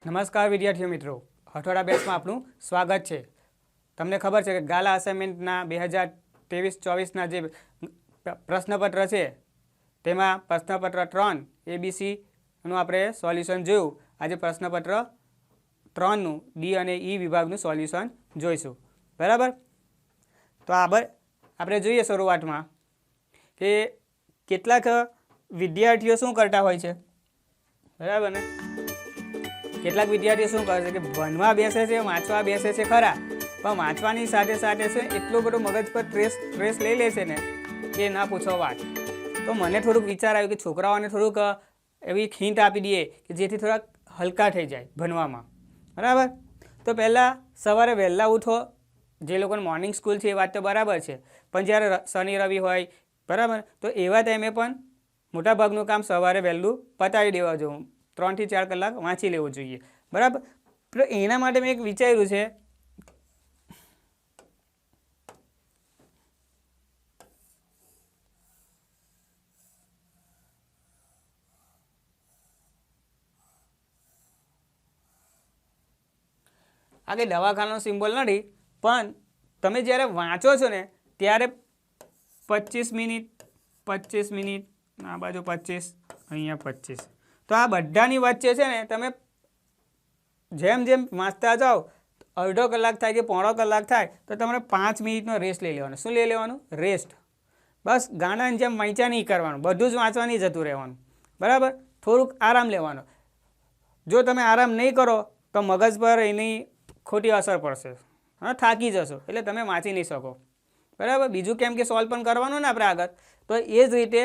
નમસ્કાર વિદ્યાર્થીઓ મિત્રો, હઠવાડા બેચમાં આપનું સ્વાગત છે। તમને ખબર છે કે ગાલા અસાઇનમેન્ટના 2023-24ના જે પ્રશ્નપત્ર છે તેમાં પ્રશ્નપત્ર 3 ABCનું આપણે સોલ્યુશન જોયું। આજે પ્રશ્નપત્ર 3નું ડી અને ઈ વિભાગનું સોલ્યુશન જોઈશું, બરાબર। તો આપણે જોઈએ શરૂઆતમાં કે કેટલાક વિદ્યાર્થીઓ શું કરતા હોય છે, બરાબર ને। કેટલાક વિદ્યાર્થીઓ શું કરે છે કે ભણવા બેસે છે, વાંચવા બેસે છે ખરા, પણ વાંચવાની સાથે સાથે છે એટલો બધો મગજ પર સ્ટ્રેસ લઈ લે છે ને કે ના પૂછો વાત। તો મને થોડુંક વિચાર આવ્યું કે છોકરાઓને થોડુંક એવી હિન્ટ આપી દઈએ કે જેથી થોડાક હલકા થઈ જાય ભણવામાં, બરાબર। તો પહેલાં સવારે વહેલા ઉઠો, જે લોકોને મોર્નિંગ સ્કૂલ છે એ વાત તો બરાબર છે, પણ જ્યારે શનિ રવિ હોય, બરાબર, તો એવા ટાઈમે પણ મોટાભાગનું કામ સવારે વહેલું પતાવી દેવા જોઈએ। 3 થી 4 કલાક વાંચી લેવું જોઈએ, બરાબર। તો એના માટે મેં એક વિચાર્યું છે આ કે દવાખાનાનો સિમ્બોલ નથી, પણ તમે જ્યારે વાંચો છો ને ત્યારે 25 મિનિટ આ બાજુ 25, અહીંયા 25, તો આ બધાની વચ્ચે છે ને તમે જેમ જેમ વાંચતા જાઓ અડધો કલાક થાય કે પોણો કલાક થાય તો તમારે 5 મિનિટનો રેસ્ટ લઈ લેવાનો। શું લઈ લેવાનું? રેસ્ટ। બસ ગાંડાની જેમ વાંચ્યા નહીં કરવાનું, બધું જ વાંચવા નહીં જતું રહેવાનું, બરાબર। થોડુંક આરામ લેવાનો। જો તમે આરામ નહીં કરો તો મગજ પર એની ખોટી અસર પડશે, હા, થાકી જશો, એટલે તમે વાંચી નહીં શકો, બરાબર। બીજું કેમ કે સોલ્વ પણ કરવાનું ને આપણે આગળ, તો એ જ રીતે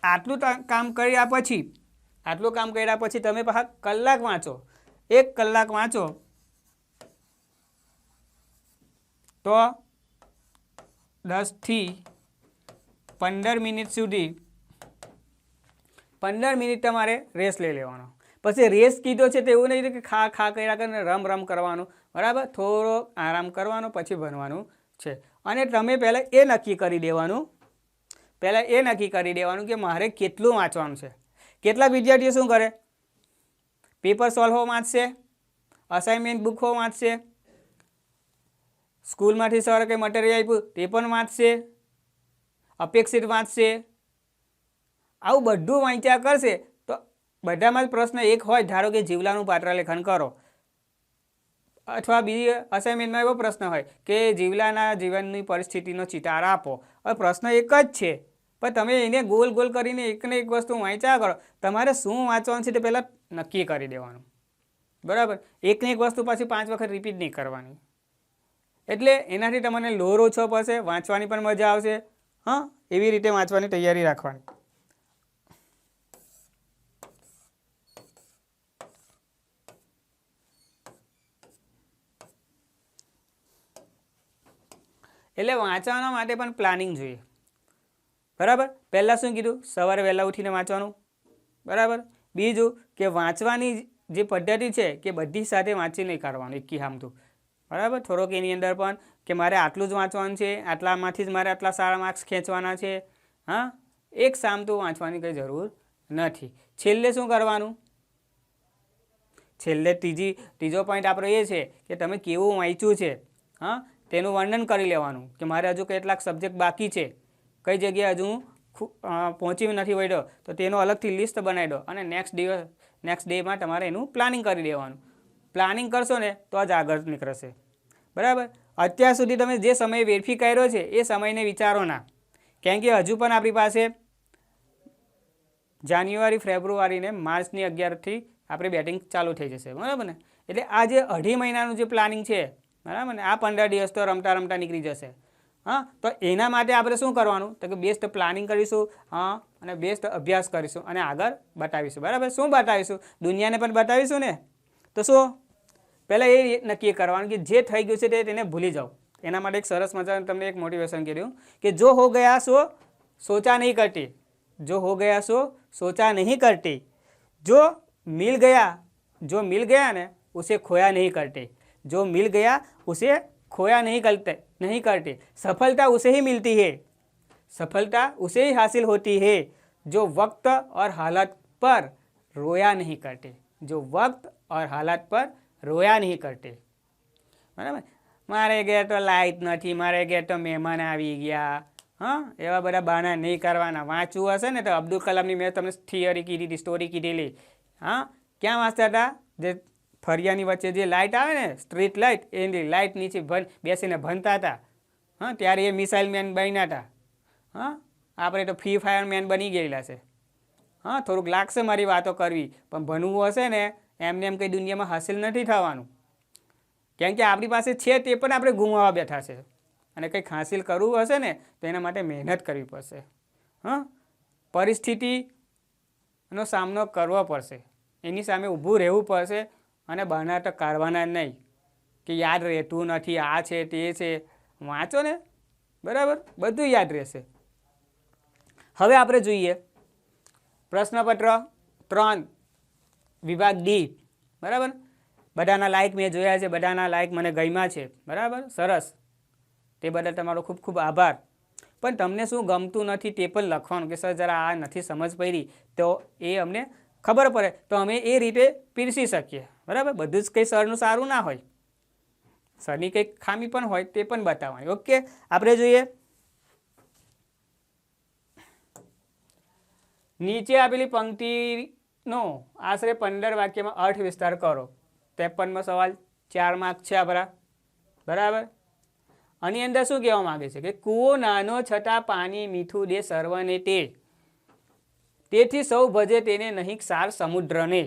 આટલું કામ કર્યા પછી તમે પાછા કલાક વાંચો, 1 કલાક વાંચો તો 10 થી 15 મિનિટ સુધી 15 મિનિટ તમારે રેસ્ટ લઈ લેવાનો। પછી રેસ્ટ કીધો છે તો એવું નહીં કે ખા કર્યા કરીને રમ કરવાનું, બરાબર, થોડો આરામ કરવાનો પછી ભણવાનું છે। અને તમે પહેલાં એ નક્કી કરી દેવાનું કે મારે કેટલું વાંચવાનું છે। કેટલાક વિદ્યાર્થીઓ શું કરે, પેપર સોલ્વ વાંચશે, અસાઇનમેન્ટ બુકો વાંચશે, સ્કૂલમાંથી સર કંઈ મટીરિયલ આપ્યું તે પણ વાંચશે, અપેક્ષિત વાંચશે, આવું બધું વાંચ્યા કરશે તો બધામાં જ પ્રશ્ન એક હોય, ધારો કે જીવલાનું પાત્ર લેખન કરો, અથવા બીજી અસાઇનમેન્ટમાં એવો પ્રશ્ન હોય કે જીવલાના જીવનની પરિસ્થિતિનો ચિતાર આપો। હવે પ્રશ્ન એક જ છે પણ તમે એને ગોલ કરીને એકને એક વસ્તુ વાંચ્યા કરો। તમારે શું વાંચવાનું છે તે પહેલાં નક્કી કરી દેવાનું, બરાબર। એકને એક વસ્તુ પાછી 5 વખત રિપીટ નહીં કરવાની, એટલે એનાથી તમને લોડ ઓછો પડશે, વાંચવાની પણ મજા આવશે, હા, એવી રીતે વાંચવાની તૈયારી રાખવાની। એટલે વાંચવાના માટે પણ પ્લાનિંગ જોઈએ, બરાબર। પહેલાં શું કીધું, સવારે વહેલા ઉઠીને વાંચવાનું, બરાબર। બીજું કે વાંચવાની જે પદ્ધતિ છે કે બધી સાથે વાંચી નહીં કાઢવાનું એકી હામતું, બરાબર। થોડોક એની અંદર પણ કે મારે આટલું જ વાંચવાનું છે, આટલામાંથી જ મારે આટલા સારા માર્ક્સ ખેંચવાના છે, હા, એક સામતું વાંચવાની કંઈ જરૂર નથી। છેલ્લે શું કરવાનું, છેલ્લે ત્રીજો પોઈન્ટ આપણો એ છે કે તમે કેવું વાંચ્યું છે, હા, તેનું વર્ણન કરી લેવાનું કે મારે હજુ કેટલાક સબ્જેક્ટ બાકી છે, કઈ જગ્યાએ હજુ હું પહોંચી નથી વળ્યો, તો તેનો અલગથી લિસ્ટ બનાવી દો અને નેક્સ્ટ ડેમાં તમારે એનું પ્લાનિંગ કરી દેવાનું। પ્લાનિંગ કરશો ને તો જ આગળ નીકળશે, બરાબર। અત્યાર સુધી તમે જે સમય વેડફી કર્યો છે એ સમયને વિચારો ના, કેમ કે હજુ પણ આપણી પાસે જાન્યુઆરી, ફેબ્રુઆરી ને માર્ચની 11થી આપણે બેટિંગ ચાલુ થઈ જશે, બરાબર ને। એટલે આ જે 2.5 મહિનાનું જે પ્લાનિંગ છે, બરાબર ને, આ 15 દિવસ તો રમતા નીકળી જશે, હા। તો એના માટે આપણે શું કરવાનું તો કે બેસ્ટ પ્લાનિંગ કરીશું, હા, અને બેસ્ટ અભ્યાસ કરીશું અને આગળ બતાવીશું, બરાબર। શું બતાવીશું? દુનિયાને પણ બતાવીશું ને। તો શું પહેલાં એ નક્કી કરવાનું કે જે થઈ ગયું છે તેને ભૂલી જાઓ। એના માટે એક સરસ મજાનું તમને એક મોટિવેશન કર્યું કે જો હો ગયા સો સોચા નહીં કરતી, જો હો ગયા સો सोचा नहीं करते, जो मिल गया ने उसे खोया नहीं करते, जो मिल गया उसे खोया नहीं करते। सफलता उसे ही मिलती है, सफलता उसे ही हासिल होती है जो वक्त और हालत पर रोया नहीं करते, जो वक्त और हालात पर रोया नहीं करते। बराबर, मारे घેर तो लाइट नहीं, मारे घेर तो मेहमान આવી ગયા, हाँ एवा बधा बहाना नहीं करवाना। वाँचવું हशे ने तो अब्दुल कलाम मैं तमने थियरी कीधी थी, स्टोरी कीधेली, हाँ क्या वाँचता था? जे फरियानी वच्चे जे लाइट आवे ने स्ट्रीट लाइट, एनी लाइट नीचे बेसीने भणता था। हाँ त्यारे ए मिसाइल मैन बन्या था। हाँ आपणे तो फ्री फायर मैन बनी गયેલા છે। हाँ थोड़ुंक लागशे मारी वातो करवी, पण भणવું हशे ने एमने एम कई दुनियामां हासिल नहीं थवानुं, केम के आपणी पासे छे ते पण आपणे गुमाववा बेठा छे। अने कंईक हासिल करવું हशे ने तो एना माटे मेहनत करवी पड़शे। हाँ परिस्थितिनो सामनो करवो पड़शे, एनी सामे ऊभું રહેવું પડશે અને બહાના તો કાઢવાના નહીં કે યાદ રહેતું નથી, આ છે તે છે। વાંચો ને, બરાબર, બધું યાદ રહેશે। હવે આપણે જોઈએ પ્રશ્નપત્ર 3 વિભાગ ડી। બરાબર, બધાના લાઈક મેં જોયા છે, બધાના લાઈક મને ગમ્યા છે। બરાબર, સરસ, તે બદલ તમારો ખૂબ ખૂબ આભાર। પણ તમને શું ગમતું નથી તે પણ લખવાનું કે સર જરા આ નથી સમજ પડી, તો એ અમને ખબર પડે તો અમે એ રીતે પીરસી શકીએ। બરાબર, બધું જ કંઈ સરનું સારું ના હોય, સરની કંઈક ખામી પણ હોય તે પણ બતાવવાની। ઓકે, આપણે જોઈએ નીચે આપેલી પંક્તિનો આશરે 15 વાક્યમાં અર્થ વિસ્તાર કરો। 53મો સવાલ, 4 માર્ક છે આપણા। બરાબર, આની અંદર શું કહેવા માંગે છે કે કૂવો નાનો છતાં પાણી મીઠું દે સર્વને તે, તેથી સૌ ભજે તેને નહીં સાર સમુદ્રને।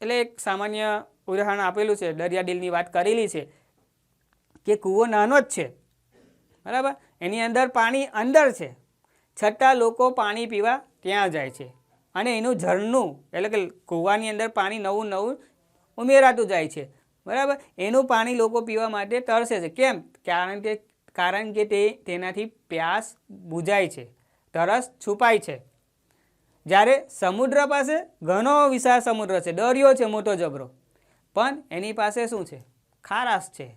એટલે એક સામાન્ય ઉદાહરણ આપેલું છે, દરિયાદિલની વાત કરેલી છે કે કૂવો નાનો જ છે, બરાબર, એની અંદર પાણી અંદર છે, છતાં લોકો પાણી પીવા ત્યાં જાય છે અને એનું ઝરણું એટલે કે કૂવાની અંદર પાણી નવું નવું ઉમેરાતું જાય છે। બરાબર, એનું પાણી લોકો પીવા માટે તરસે છે। કેમ? કારણ કે તેનાથી પ્યાસ બુઝાય છે, તરસ છુપાય છે। જ્યારે સમુદ્ર પાસે ઘણો વિશાળ સમુદ્ર છે, દરિયો છે મોટો જબરો, પણ એની પાસે શું છે? ખારાશ છે।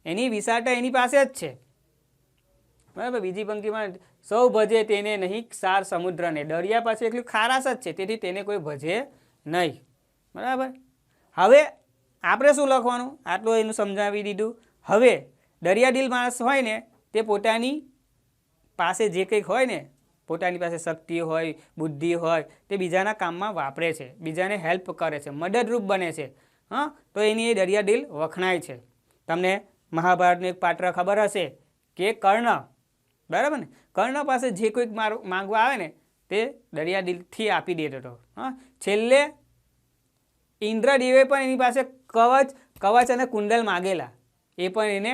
એની વિશાળતા એની પાસે જ છે। બરાબર, બીજી પંક્તિમાં સૌ ભજે તેને નહીં સાર સમુદ્રને, દરિયા પાસે એટલું ખારાશ જ છે, તેથી તેને કોઈ ભજે નહીં। બરાબર, હવે આપણે શું લખવાનું? આટલું એનું સમજાવી દીધું। હવે દરિયાદિલ માણસ હોય ને તે પોતાની પાસે જે કંઈક હોય ને, પોતાની પાસે શક્તિ હોય, બુદ્ધિ હોય, તે બીજાના કામમાં વાપરે છે, બીજાને હેલ્પ કરે છે, મદદરૂપ બને છે। हाँ તો એની એ દરિયાદિલ વખણાય છે। તમને મહાભારતનું એક પાત્ર ખબર હશે કે કર્ણ, બરાબર ને, કર્ણ પાસે જે કોઈક માંગવા આવે ને તે દરિયાદિલથી આપી દેતો હતો। हाँ છેલ્લે ઇન્દ્રદેવે પણ એની પાસે કવચ અને કુંડલ માગેલા, એ પણ એને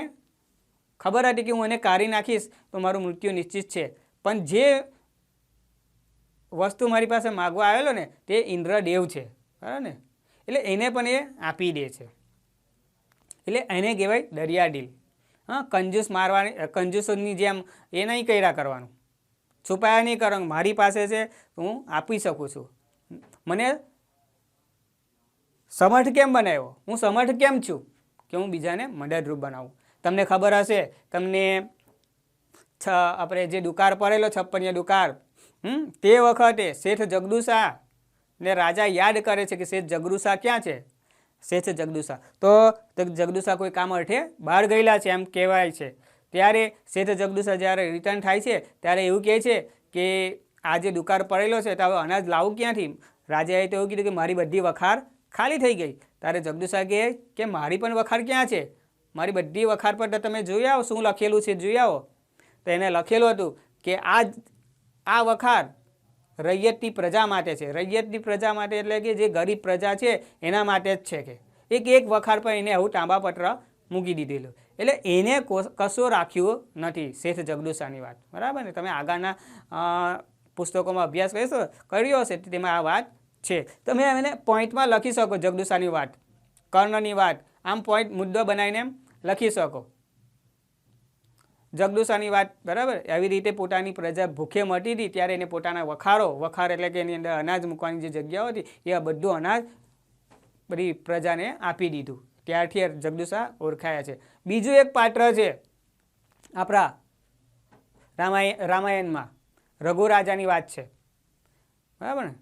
ખબર હતી કે હું એને કાઢી નાખીશ તો મારું મૃત્યુ નિશ્ચિત છે, પણ જે વસ્તુ મારી પાસે માગવા આવેલો ને તે ઇન્દ્રદેવ છે, બરાબર ને, એટલે એને પણ એ આપી દે છે। એટલે એને કહેવાય દરિયાદિલ। हाँ કંજૂસ મારવાની, કંજૂસોની જેમ એ નહીં કર્યા કરવાનું, છુપાયા નહીં કરવાનું, મારી પાસે છે હું આપી શકું છું। મને સમર્થ કેમ બનાવ્યો? હું સમર્થ કેમ છું કે હું બીજાને મદદરૂપ બનાવું। તમને ખબર હશે, તમને આપણે જે દુકાળ પડેલો 56 દુકાળ, તે વખતે શેઠ જગદુશા ને રાજા યાદ કરે છે કે શેઠ જગદુશા ક્યાં છે? શેઠ જગદુશા તો જગદુશા કોઈ કામ અર્થે બહાર ગયેલા છે એમ કહેવાય છે। ત્યારે શેઠ જગદુશા જ્યારે રિટર્ન થાય છે ત્યારે એવું કહે છે કે આ જે દુકાળ પડેલો છે તો હવે અનાજ લાવું ક્યાંથી? રાજાએ તો એવું કીધું કે મારી બધી વખાર ખાલી થઈ ગઈ। ત્યારે જગદુશા કહે કે મારી પણ વખાર ક્યાં છે? મારી બધી વખાર પર તો તમે જોઈ આવો શું લખેલું છે, જોઈ આવો। તો એને લખેલું હતું કે આ વખાર રૈયતની પ્રજા માટે છે। રૈયતની પ્રજા માટે એટલે કે જે ગરીબ પ્રજા છે એના માટે જ છે કે એક વખાર પર એને આવું તાંબાપત્ર મૂકી દીધેલું, એટલે એને કશો રાખ્યું નથી શેઠ જગદુશાની વાત। બરાબર ને, તમે આગળના પુસ્તકોમાં અભ્યાસ કર્યો હશે તેમાં આ વાત છે। તમે એને પોઈન્ટમાં લખી શકો, જગદુશાની વાત, કર્ણની વાત, આમ પોઈન્ટ મુદ્દો બનાવીને એમ લખી શકો જગદુશાની વાત। બરાબર, આવી રીતે પોતાની પ્રજા ભૂખે મટી હતી ત્યારે એને પોતાના વખાર એટલે કે એની અંદર અનાજ મૂકવાની જે જગ્યાઓ હતી એ બધું અનાજ બધી પ્રજાને આપી દીધું, ત્યારથી જગદુશા ઓળખાયા છે। બીજું એક પાત્ર છે આપણા રામાયણમાં, રઘુ રાજાની વાત છે, બરાબર ને।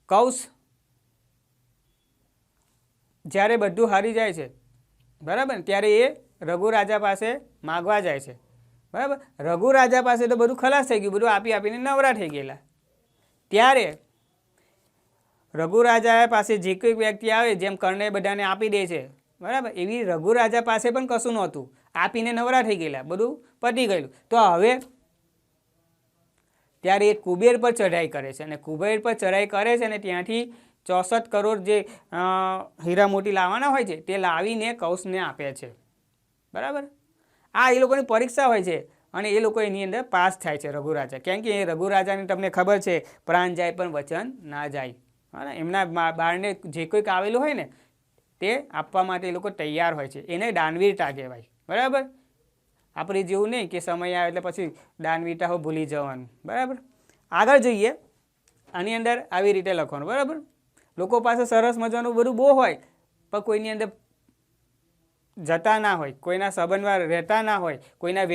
કૌશ જ્યારે બધું હારી જાય છે, બરાબર, ત્યારે એ રઘુ રાજા પાસે માગવા જાય છે, બરાબર. રઘુ રાજા પાસે તો બધું ખલાસ થઈ ગયું, બધું આપી આપીને નવરા થઈ ગયેલા. ત્યારે રઘુ રાજા પાસે જે કોઈ વ્યક્તિ આવે, જેમ કર્ણએ બધાને આપી દે છે, બરાબર, એવી રઘુ રાજા પાસે પણ કશું નહોતું, આપીને નવરા થઈ ગયેલા, બધું પતી ગયેલું. તો હવે ત્યારે એ કુબેર પર ચઢાઈ કરે છે, અને કુબેર પર ચઢાઈ કરે છે, અને ત્યાંથી 64 કરોડ જે હીરા મોતી લાવવાના હોય છે તે લાવીને કૌશને આપે છે, બરાબર. આ એ લોકોની પરીક્ષા હોય છે, અને એ લોકો એની અંદર પાસ થાય છે રઘુ રાજા. કેમ કે એ રઘુ રાજાને તમને ખબર છે, પ્રાણ જાય પણ વચન ના જાય. હા, એમના બાળને જે કોઈક આવેલું હોય ને તે આપવા માટે એ લોકો તૈયાર હોય છે. એને દાનવીરતા કહેવાય, બરાબર. આપણે જેવું નહીં કે સમય આવે એટલે પછી દાનવીરતા હો ભૂલી જવાનું, બરાબર. આગળ જોઈએ. આની અંદર આવી રીતે લખવાનું, બરાબર. લોકો પાસે સરસ મજાનું બધું બહુ હોય, પણ કોઈની અંદર જતા ના હોય, કોઈના સંબંધમાં રહેતા ના હોય, કોઈના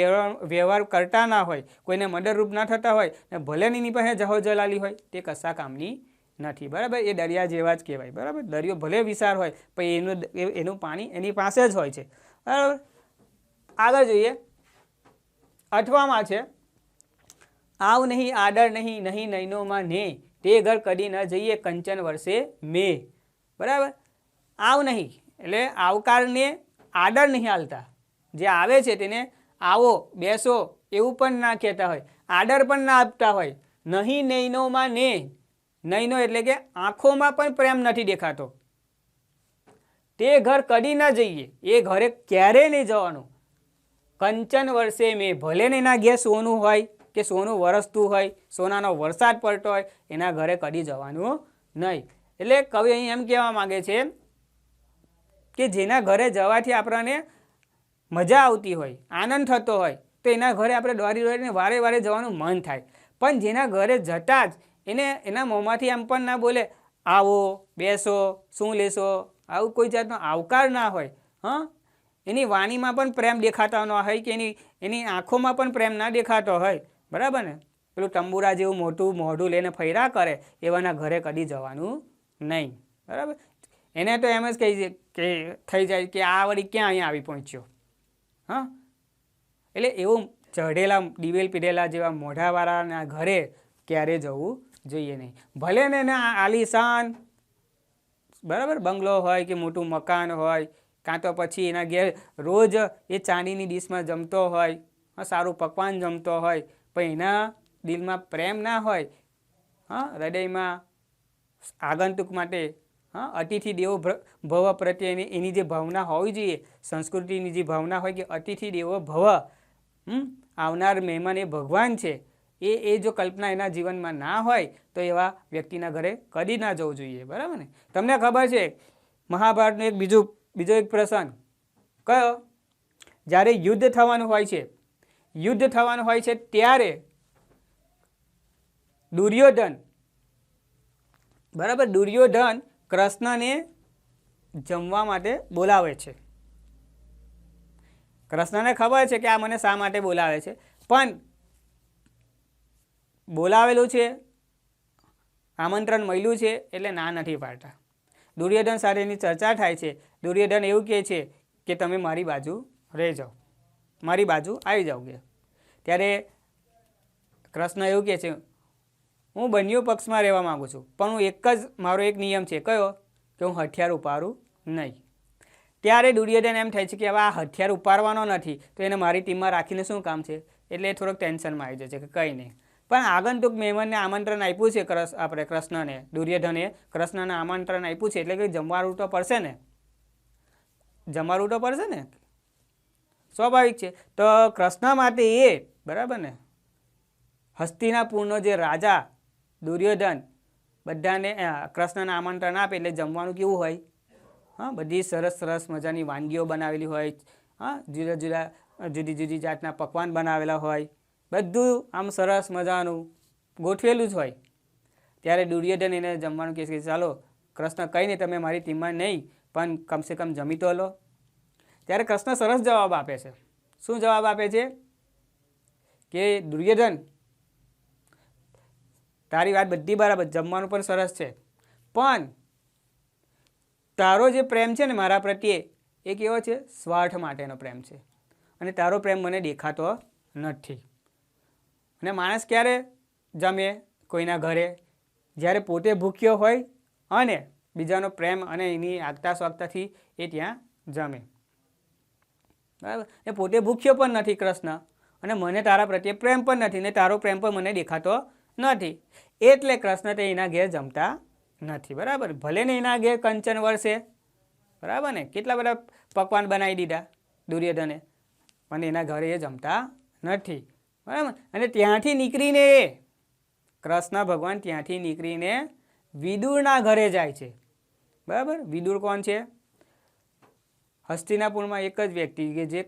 વ્યવહાર કરતા ના હોય, કોઈને મદદરૂપ ના થતા હોય, ને ભલે એની પાસે જહો જલાલી હોય, તે કશા કામની નથી, બરાબર. એ દરિયા જેવા જ કહેવાય, બરાબર. દરિયો ભલે વિશાળ હોય પણ એનું પાણી એની પાસે જ હોય છે, બરાબર. આગળ જોઈએ. 8માં છે, આવ નહીં આદર નહીં, નહીં નૈનોમાં ને, તે ઘર કદી ન જઈએ કંચન વર્ષે મેં, બરાબર. આવ નહીં એટલે આવકારને આદર નહીં હાલતા, જે આવે છે તેને આવો બેસો એવું પણ ના કહેતા હોય, આદર પણ ના આપતા હોય. નહીં નૈનોમાં ને, નૈનો એટલે કે આંખોમાં પણ પ્રેમ નથી દેખાતો. તે ઘર કદી ના જઈએ, એ ઘરે ક્યારેય નહીં જવાનું. કંચન વર્ષે મેં, ભલે ને એના ઘેર સોનું હોય કે સોનું વરસતું હોય, સોનાનો વરસાદ પડતો હોય, એના ઘરે કદી જવાનું નહીં. એટલે કવિ અહીં એમ કહેવા માંગે છે કે જેના ઘરે જવાથી આપણને મજા આવતી હોય, આનંદ થતો હોય, તો એના ઘરે આપણે દોડીને વારે વારે જવાનું મન થાય. પણ જેના ઘરે જતાં જ એના મોંમાંથી એમ પણ ના બોલે આવો બેસો શું લેશો, આવું કોઈ જાતનો આવકાર ના હોય, હા, એની વાણીમાં પણ પ્રેમ દેખાતો ન હોય, કે એની આંખોમાં પણ પ્રેમ ના દેખાતો હોય, બરાબર ને. પેલું તંબુરા જેવું મોટું મોઢું લઈને ફર્યા કરે એવાના ઘરે કદી જવાનું નહીં, બરાબર. એને તો એમ જ કહી કે થઈ જાય કે આ વળી ક્યાં અહીંયા આવી પહોંચ્યો, હા. એટલે એવું ચઢેલા દિવેલ પીધેલા જેવા મોઢાવાળાના ઘરે ક્યારે જવું જોઈએ નહીં. ભલે ને એને આલીશાન, બરાબર, બંગલો હોય કે મોટું મકાન હોય, કાં તો પછી એના ઘેર રોજ એ ચાંદીની ડીશમાં જમતો હોય, સારું પકવાન જમતો હોય, પણ એના દિલમાં પ્રેમ ના હોય, હા, હૃદયમાં આગંતુક માટે, હા, અતિથિ દેવો ભવ પ્રત્યે એની જે ભાવના હોવી જોઈએ, સંસ્કૃતિની જે ભાવના હોય કે અતિથિ દેવો ભવ, આવનાર મહેમાન એ ભગવાન છે, એ જો કલ્પના એના જીવનમાં ના હોય તો એવા વ્યક્તિના ઘરે કદી ના જવું જોઈએ, બરાબર ને. તમને ખબર છે મહાભારતનો એક બીજો એક પ્રસંગ કયો, જ્યારે યુદ્ધ થવાનું હોય છે ત્યારે દુર્યોધન, બરાબર, દુર્યોધન કૃષ્ણને જમવા માટે બોલાવે છે. કૃષ્ણને ખબર છે કે આ મને શા માટે બોલાવે છે, પણ બોલાવેલું છે, આમંત્રણ મળ્યું છે એટલે ના નથી પાડતા. દુર્યોધન સાથે એની ચર્ચા થાય છે. દુર્યોધન એવું કહે છે કે તમે મારી બાજુ રહી જાઓ, મારી બાજુ આવી જાઓ. કે ત્યારે કૃષ્ણ એવું કહે છે હું બંને પક્ષમાં રહેવા માગું છું, પણ હું મારો એક નિયમ છે, કયો, કે હું હથિયાર ઉપાડું નહીં. ત્યારે દુર્યોધન એમ થાય છે કે હવે આ હથિયાર ઉપાડવાનો નથી તો એને મારી ટીમમાં રાખીને શું કામ છે, એટલે એ થોડોક ટેન્શનમાં આવી જાય છે કે કંઈ નહીં. પણ આગંતુક મહેમાનને આમંત્રણ આપ્યું છે આપણે કૃષ્ણને, દુર્યોધને કૃષ્ણને આમંત્રણ આપ્યું છે એટલે કે જમવાનું તો પડશે ને, સ્વાભાવિક છે. તો કૃષ્ણ માટે એ, બરાબર ને, હસ્તિનાપુરનો જે રાજા દુર્યોધન બધાને કૃષ્ણને આમંત્રણ આપે એટલે જમવાનું કેવું હોય, હા, બધી સરસ મજાની વાનગીઓ બનાવેલી હોય, હા, જુદી જુદી જાતના પકવાન બનાવેલા હોય, બધું આમ સરસ મજાનું ગોઠવેલું જ હોય. ત્યારે દુર્યોધન એને જમવાનું કહે છે ચાલો કૃષ્ણ કંઈ નહીં, તમે મારી ટીમમાં નહીં પણ કમસે કમ જમી તો લો. ત્યારે કૃષ્ણ સરસ જવાબ આપે છે. શું જવાબ આપે છે કે દુર્યોધન તારી વાત બધી બરાબર, જમવાનું પણ સરસ છે, પણ તારો જે પ્રેમ છે ને મારા પ્રત્યે એ કેવો છે? સ્વાર્થ માટેનો પ્રેમ છે, અને તારો પ્રેમ મને દેખાતો નથી. અને માણસ ક્યારે જમે કોઈના ઘરે? જ્યારે પોતે ભૂખ્યો હોય અને બીજાનો પ્રેમ અને એની આગતા સ્વાગતાથી એ ત્યાં જમે. બરાબર? એ પોતે ભૂખ્યો પણ નથી કૃષ્ણ, અને મને તારા પ્રત્યે પ્રેમ પણ નથી, ને તારો પ્રેમ પણ મને દેખાતો નથી, એટલે કૃષ્ણ તે એના ઘેર જમતા નથી. બરાબર? ભલે ને એના ઘેર કંચન વર્ષે, બરાબર ને, કેટલા બધા પકવાન બનાવી દીધા દુર્યોધને, પણ એના ઘરે એ જમતા નથી. બરાબર? અને ત્યાંથી નીકળીને કૃષ્ણ ભગવાન ત્યાંથી નીકળીને વિદુરના ઘરે જાય છે. બરાબર? વિદુર કોણ છે? હસ્તિનાપુરમાં એક જ વ્યક્તિ કે જે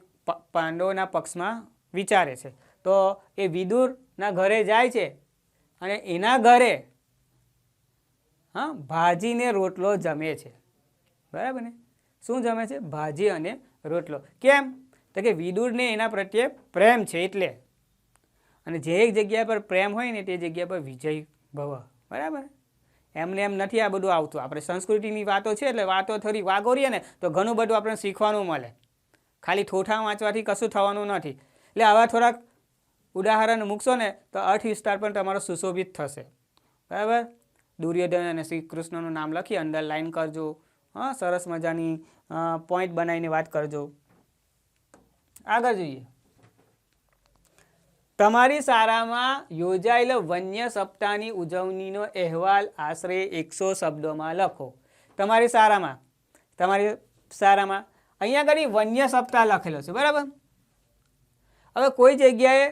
પાંડવોના પક્ષમાં વિચારે છે. તો એ વિદુરના ઘરે જાય છે, અને એના ઘરે ભાજીને રોટલો જમે છે. બરાબર ને? શું જમે છે? ભાજી અને રોટલો. કેમ? તો કે વિદુરને એના પ્રત્યે પ્રેમ છે એટલે. અને જે એક જગ્યા પર પ્રેમ હોય ને તે જગ્યા પર વિજય ભવ. બરાબર? એમને એમ નથી આ બધું આવતું. આપણે સંસ્કૃતિની વાતો છે એટલે વાતો થોડી વાગોરીએ ને તો ઘણું બધું આપણે શીખવાનું મળે. ખાલી ઠોઠા વાંચવાથી કશું થવાનું નથી. એટલે આવા થોડાક ઉદાહરણ મૂકશો ને તો અર્થ વિસ્તાર પણ તમારો સુશોભિત થશે. બરાબર? દુર્યોધન અને શ્રી કૃષ્ણનું નામ લખી અંડરલાઈન કરજો. સરસ મજાની પોઈન્ટ બનાવીને વાત કરજો. આગળ જોઈએ. તમારી શાળામાં યોજાયેલો વન્ય સપ્તાહની ઉજવણીનો અહેવાલ આશરે 100 શબ્દોમાં લખો. તમારી શાળામાં અહીંયા આગળ વન્ય સપ્તાહ લખેલો છે. બરાબર? હવે કોઈ જગ્યાએ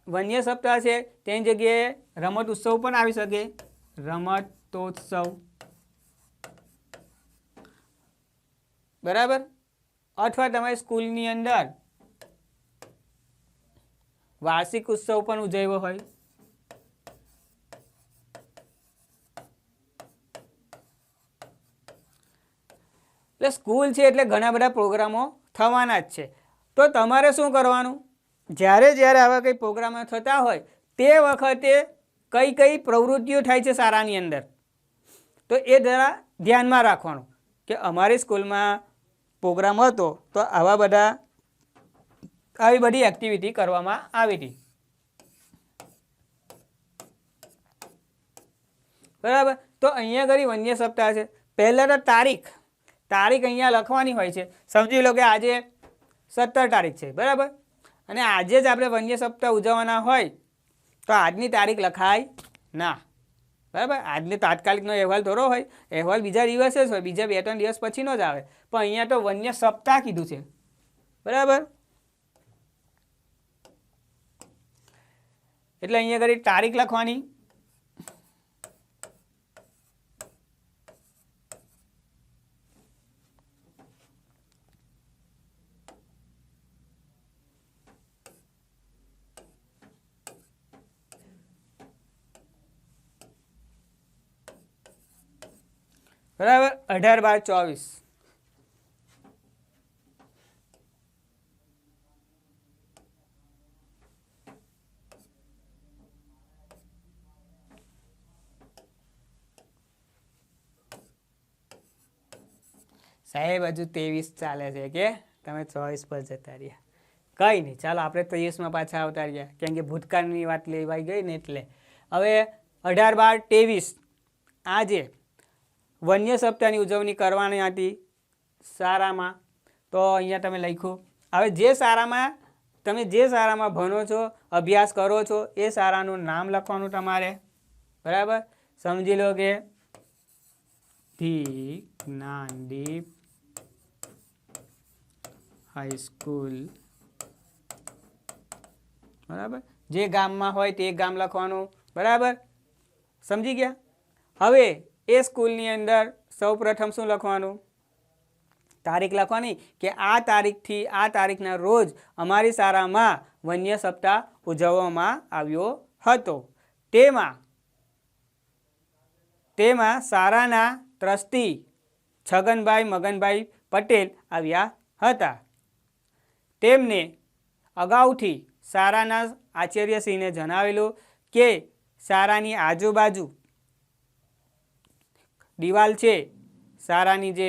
વન્ય સપ્તાહ છે તેની જગ્યાએ રમત ઉત્સવ પણ આવી શકે. રમતોત્સવ. બરાબર? અથવા તમારી સ્કૂલની અંદર વાર્ષિક ઉત્સવ પણ ઉજવ્યો હોય. એટલે સ્કૂલ છે એટલે ઘણા બધા પ્રોગ્રામો થવાના જ છે. તો તમારે શું કરવાનું? જ્યારે આવા કંઈ પ્રોગ્રામો થતા હોય તે વખતે કઈ કઈ પ્રવૃત્તિઓ થાય છે શાળાની અંદર, તો એ જરા ધ્યાનમાં રાખવાનું કે અમારી સ્કૂલમાં પ્રોગ્રામ હતો તો આવી બધી એક્ટિવિટી કરવામાં આવી હતી. બરાબર? તો અહીંયા આગળ વન્ય સપ્તાહ છે. પહેલાં તો તારીખ અહીંયા લખવાની હોય છે. સમજી લો કે આજે 17 તારીખ છે. બરાબર? અને આજે જ આપણે વન્ય સપ્તાહ ઉજવવાના હોય તો આજની તારીખ લખાય ના. બરાબર? આજને તાત્કાલિકનો અહેવાલ થોડો હોય, અહેવાલ બીજા દિવસે જ હોય, બીજા 2-3 દિવસ પછીનો જ આવે. પણ અહીંયા તો વન્ય સપ્તાહ કીધું છે. બરાબર? એટલે અહીંયા આગળ તારીખ લખવાની. બરાબર? 18/12/24. સાહેબ હજુ 23 ચાલે છે કે તમે 24 પર જતા રહ્યા. કંઈ નહીં, ચાલો આપણે 23માં પાછા આવતા રહ્યા, કેમ કે ભૂતકાળની વાત લેવાઈ ગઈ ને એટલે. હવે 18/12/23 આજે વન્ય સપ્તાહની ઉજવણી કરવાની હતી શાળામાં. તો અહીંયા તમે લખ્યું. હવે જે શાળામાં ભણો છો, અભ્યાસ કરો છો એ શાળાનું નામ લખવાનું તમારે. બરાબર? સમજી લો કે ધી જ્ઞાનદીપ હાઈસ્કૂલ. બરાબર? જે ગામમાં હોય તે ગામ લખવાનું. બરાબર? સમજી ગયા? હવે એ સ્કૂલની અંદર સૌપ્રથમ શું લખવાનું? તારીખ લખવાની કે આ તારીખથી આ તારીખના રોજ અમારી શાળામાં વન્ય સપ્તાહ ઉજવવામાં આવ્યો હતો. તેમાં શાળાના ટ્રસ્ટી છગનભાઈ મગનભાઈ પટેલ આવ્યા હતા. તેમને અગાઉથી શાળાના આચાર્યશ્રીને જણાવેલું કે શાળાની આજુબાજુ દિવાલ છે શાળાની જે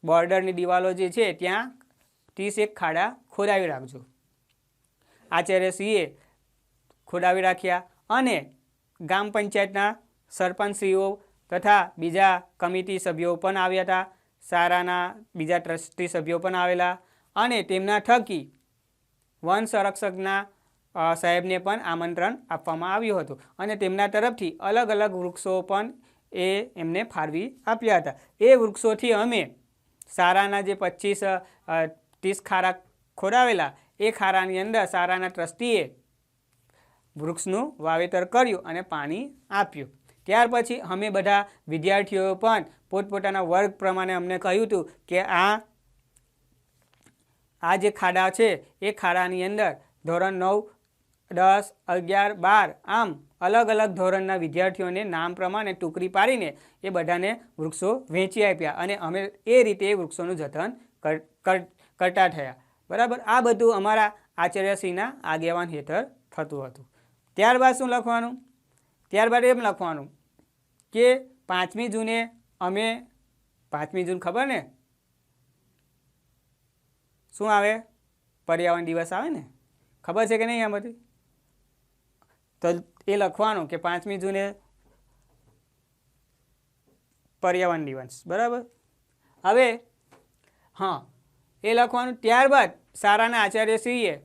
બોર્ડરની દિવાલો જે છે ત્યાં 30 ખાડા ખોદાવી રાખજો. આચાર્યશ્રીએ ખોદાવી રાખ્યા અને ગ્રામ પંચાયતના સરપંચશ્રીઓ તથા બીજા કમિટી સભ્યો પણ આવ્યા હતા. શાળાના બીજા ટ્રસ્ટી સભ્યો પણ આવેલા અને તેમના થકી વન સંરક્ષકના સાહેબને પણ આમંત્રણ આપવામાં આવ્યું હતું અને તેમના તરફથી અલગ અલગ વૃક્ષો પણ એમને ફાળવી આપ્યા હતા. એ વૃક્ષોથી અમે શાળાના જે 25-30 ખાડા ખોદાવેલા એ ખાડાની અંદર શાળાના ટ્રસ્ટીએ વૃક્ષનું વાવેતર કર્યું અને પાણી આપ્યું. ત્યાર પછી અમે બધા વિદ્યાર્થીઓ પણ પોતપોતાના વર્ગ પ્રમાણે અમને કહ્યું હતું કે આ જે ખાડા છે એ ખાડાની અંદર ધોરણ 9, 10, 11, 12 આમ અલગ અલગ ધોરણના વિદ્યાર્થીઓને નામ પ્રમાણે ટુકડી પાડીને એ બધાને વૃક્ષો વેચી આપ્યા અને અમે એ રીતે એ વૃક્ષોનું જતન કરતા થયા. બરાબર. આ બધું અમારા આચાર્યશ્રીના આગેવાન હેઠળ થતું હતું. ત્યારબાદ શું લખવાનું? ત્યારબાદ એમ લખવાનું કે 5મી જૂને અમે 5મી જૂન ખબર ને શું આવે? પર્યાવરણ દિવસ આવે ને, ખબર છે કે નહીં? આમાંથી તો એ લખવાનું કે 5મી જૂને પર્યાવરણ દિવસ. બરાબર. હવે હા એ લખવાનું. ત્યારબાદ શાળાના આચાર્યશ્રીએ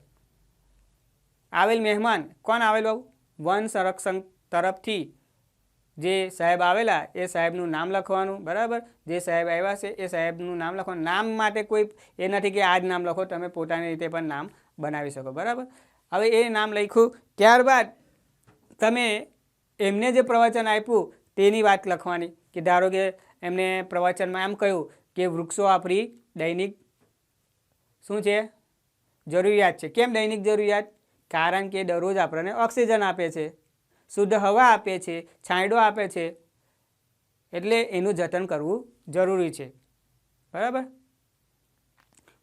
આવેલ મહેમાન કોણ આવેલો? વન સંરક્ષણ તરફથી જે સાહેબ આવેલા એ સાહેબનું નામ લખવાનું. બરાબર. જે સાહેબ આવ્યા છે એ સાહેબનું નામ લખવાનું. નામ માટે કોઈ એ નથી કે આ જ નામ લખો, તમે પોતાની રીતે પણ નામ બનાવી શકો. બરાબર. હવે એ નામ લખ્યું. ત્યારબાદ તમે એમને જે પ્રવચન આપ્યું તેની વાત લખવાની કે ધારો કે એમને પ્રવચનમાં એમ કહ્યું કે વૃક્ષો આપણી દૈનિક શું છે? જરૂરિયાત છે. કેમ દૈનિક જરૂરિયાત? કારણ કે દરરોજ આપણને ઓક્સિજન આપે છે, શુદ્ધ હવા આપે છે, છાંયડો આપે છે, એટલે એનું જતન કરવું જરૂરી છે. બરાબર.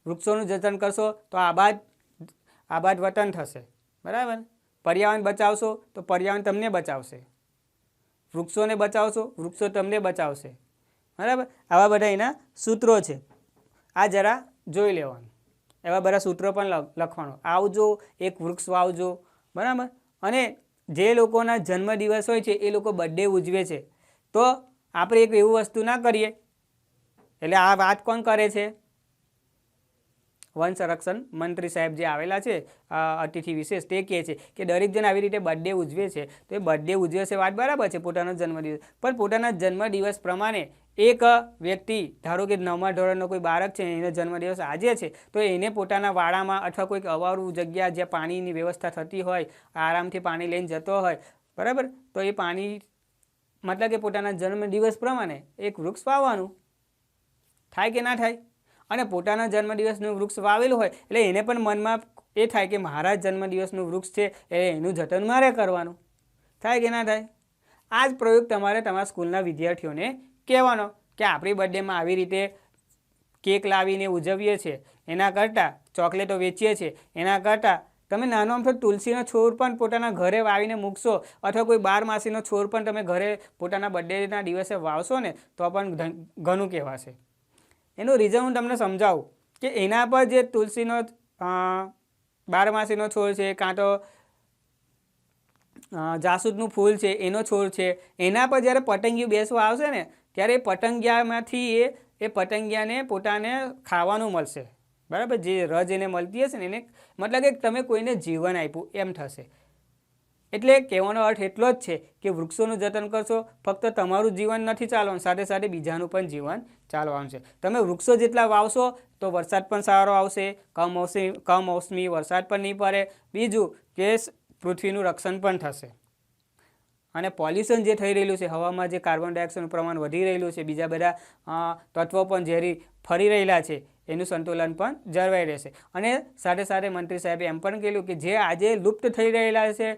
વૃક્ષોનું જતન કરશો તો આબાદ વતન થશે. બરાબર. પર્યાવરણ બચાવશો તો પર્યાવરણ તમને બચાવશે. વૃક્ષોને બચાવશો, વૃક્ષો તમને બચાવશે. બરાબર. આવા બધા એના સૂત્રો છે. આ જરા જોઈ લેવાનું. એવા બધા સૂત્રો પણ લખવાનું. આવજો, એક વૃક્ષ વાવજો. બરાબર. અને જે લોકોના જન્મદિવસ હોય છે એ લોકો બર્થડે ઉજવે છે તો આપણે એક એવું વસ્તુ ના કરીએ. એટલે આ વાત કોણ કરે છે? વન સંરક્ષણ મંત્રી સાહેબ જે આવેલા છે અતિથિ વિશેષ, તે કહે છે કે દરેક જણ આવી રીતે બર્થડે ઉજવે છે તો એ બર્થડે ઉજવે છે વાત બરાબર છે, પોતાનો જન્મદિવસ. પણ પોતાના જન્મદિવસ પ્રમાણે એક વ્યક્તિ, ધારો કે 9મા ધોરણનો કોઈ બાળક છે, એનો જન્મદિવસ આજે છે તો એને પોતાના વાડામાં અથવા કોઈક અવારું જગ્યા જ્યાં પાણીની વ્યવસ્થા થતી હોય, આરામથી પાણી લઈને જતો હોય, બરાબર, તો એ પાણી મતલબ કે પોતાના જન્મદિવસ પ્રમાણે એક વૃક્ષ વાવવાનું. થાય કે ના થાય? અને પોતાના જન્મદિવસનું વૃક્ષ વાવેલું હોય એટલે એને પણ મનમાં એ થાય કે મારા જન્મદિવસનું વૃક્ષ છે એનું જતન મારે કરવાનું. થાય કે ના થાય? આ જ પ્રયોગ તમારે તમારા સ્કૂલના વિદ્યાર્થીઓને કહેવાનો કે આપણી બર્થડેમાં આવી રીતે કેક લાવીને ઉજવીએ છીએ, એના કરતાં ચોકલેટો વેચીએ છીએ, એના કરતાં તમે નાનો અમથો તુલસીનો છોડ પણ પોતાના ઘરે વાવીને મૂકશો અથવા કોઈ 12 છોડ પણ તમે ઘરે પોતાના બર્થડેના દિવસે વાવશો ને તો પણ ઘણું કહેવાશે. એનું રીઝન હું તમને સમજાવું કે એના પર જે તુલસીનો 12 છોડ છે, કાં તો જાસૂદનું ફૂલ છે એનો છોડ છે, એના પર જ્યારે પતંગિયું બેસવા આવશે ને ત્યારે એ પતંગિયામાંથી એ પતંગિયાને પોતાને ખાવાનું મળશે. બરાબર. જે રજ એને મળતી હશે ને એને મતલબ કે તમે કોઈને જીવન આપ્યું એમ થશે. એટલે કહેવાનો અર્થ એટલો જ છે કે વૃક્ષોનું જતન કરશો, ફક્ત તમારું જીવન નથી ચાલવાનું, સાથે સાથે બીજાનું પણ જીવન ચાલવાનું છે. તમે વૃક્ષો જેટલા વાવશો તો વરસાદ પણ સારો આવશે, કમોસમી વરસાદ પણ નહીં પડે. બીજું કે પૃથ્વીનું રક્ષણ પણ થશે. અને પોલ્યુશન જે થઈ રહેલું છે, હવામાં જે કાર્બન ડાયોક્સાઇડનું પ્રમાણ વધી રહેલું છે, બીજા બધા તત્વો પણ ઝેરી ફરી રહેલા છે, એનું સંતુલન પણ જળવાઈ રહેશે. અને સાથે સાથે મંત્રી સાહેબે એમ પણ કહેલું કે જે આજે લુપ્ત થઈ રહેલા છે,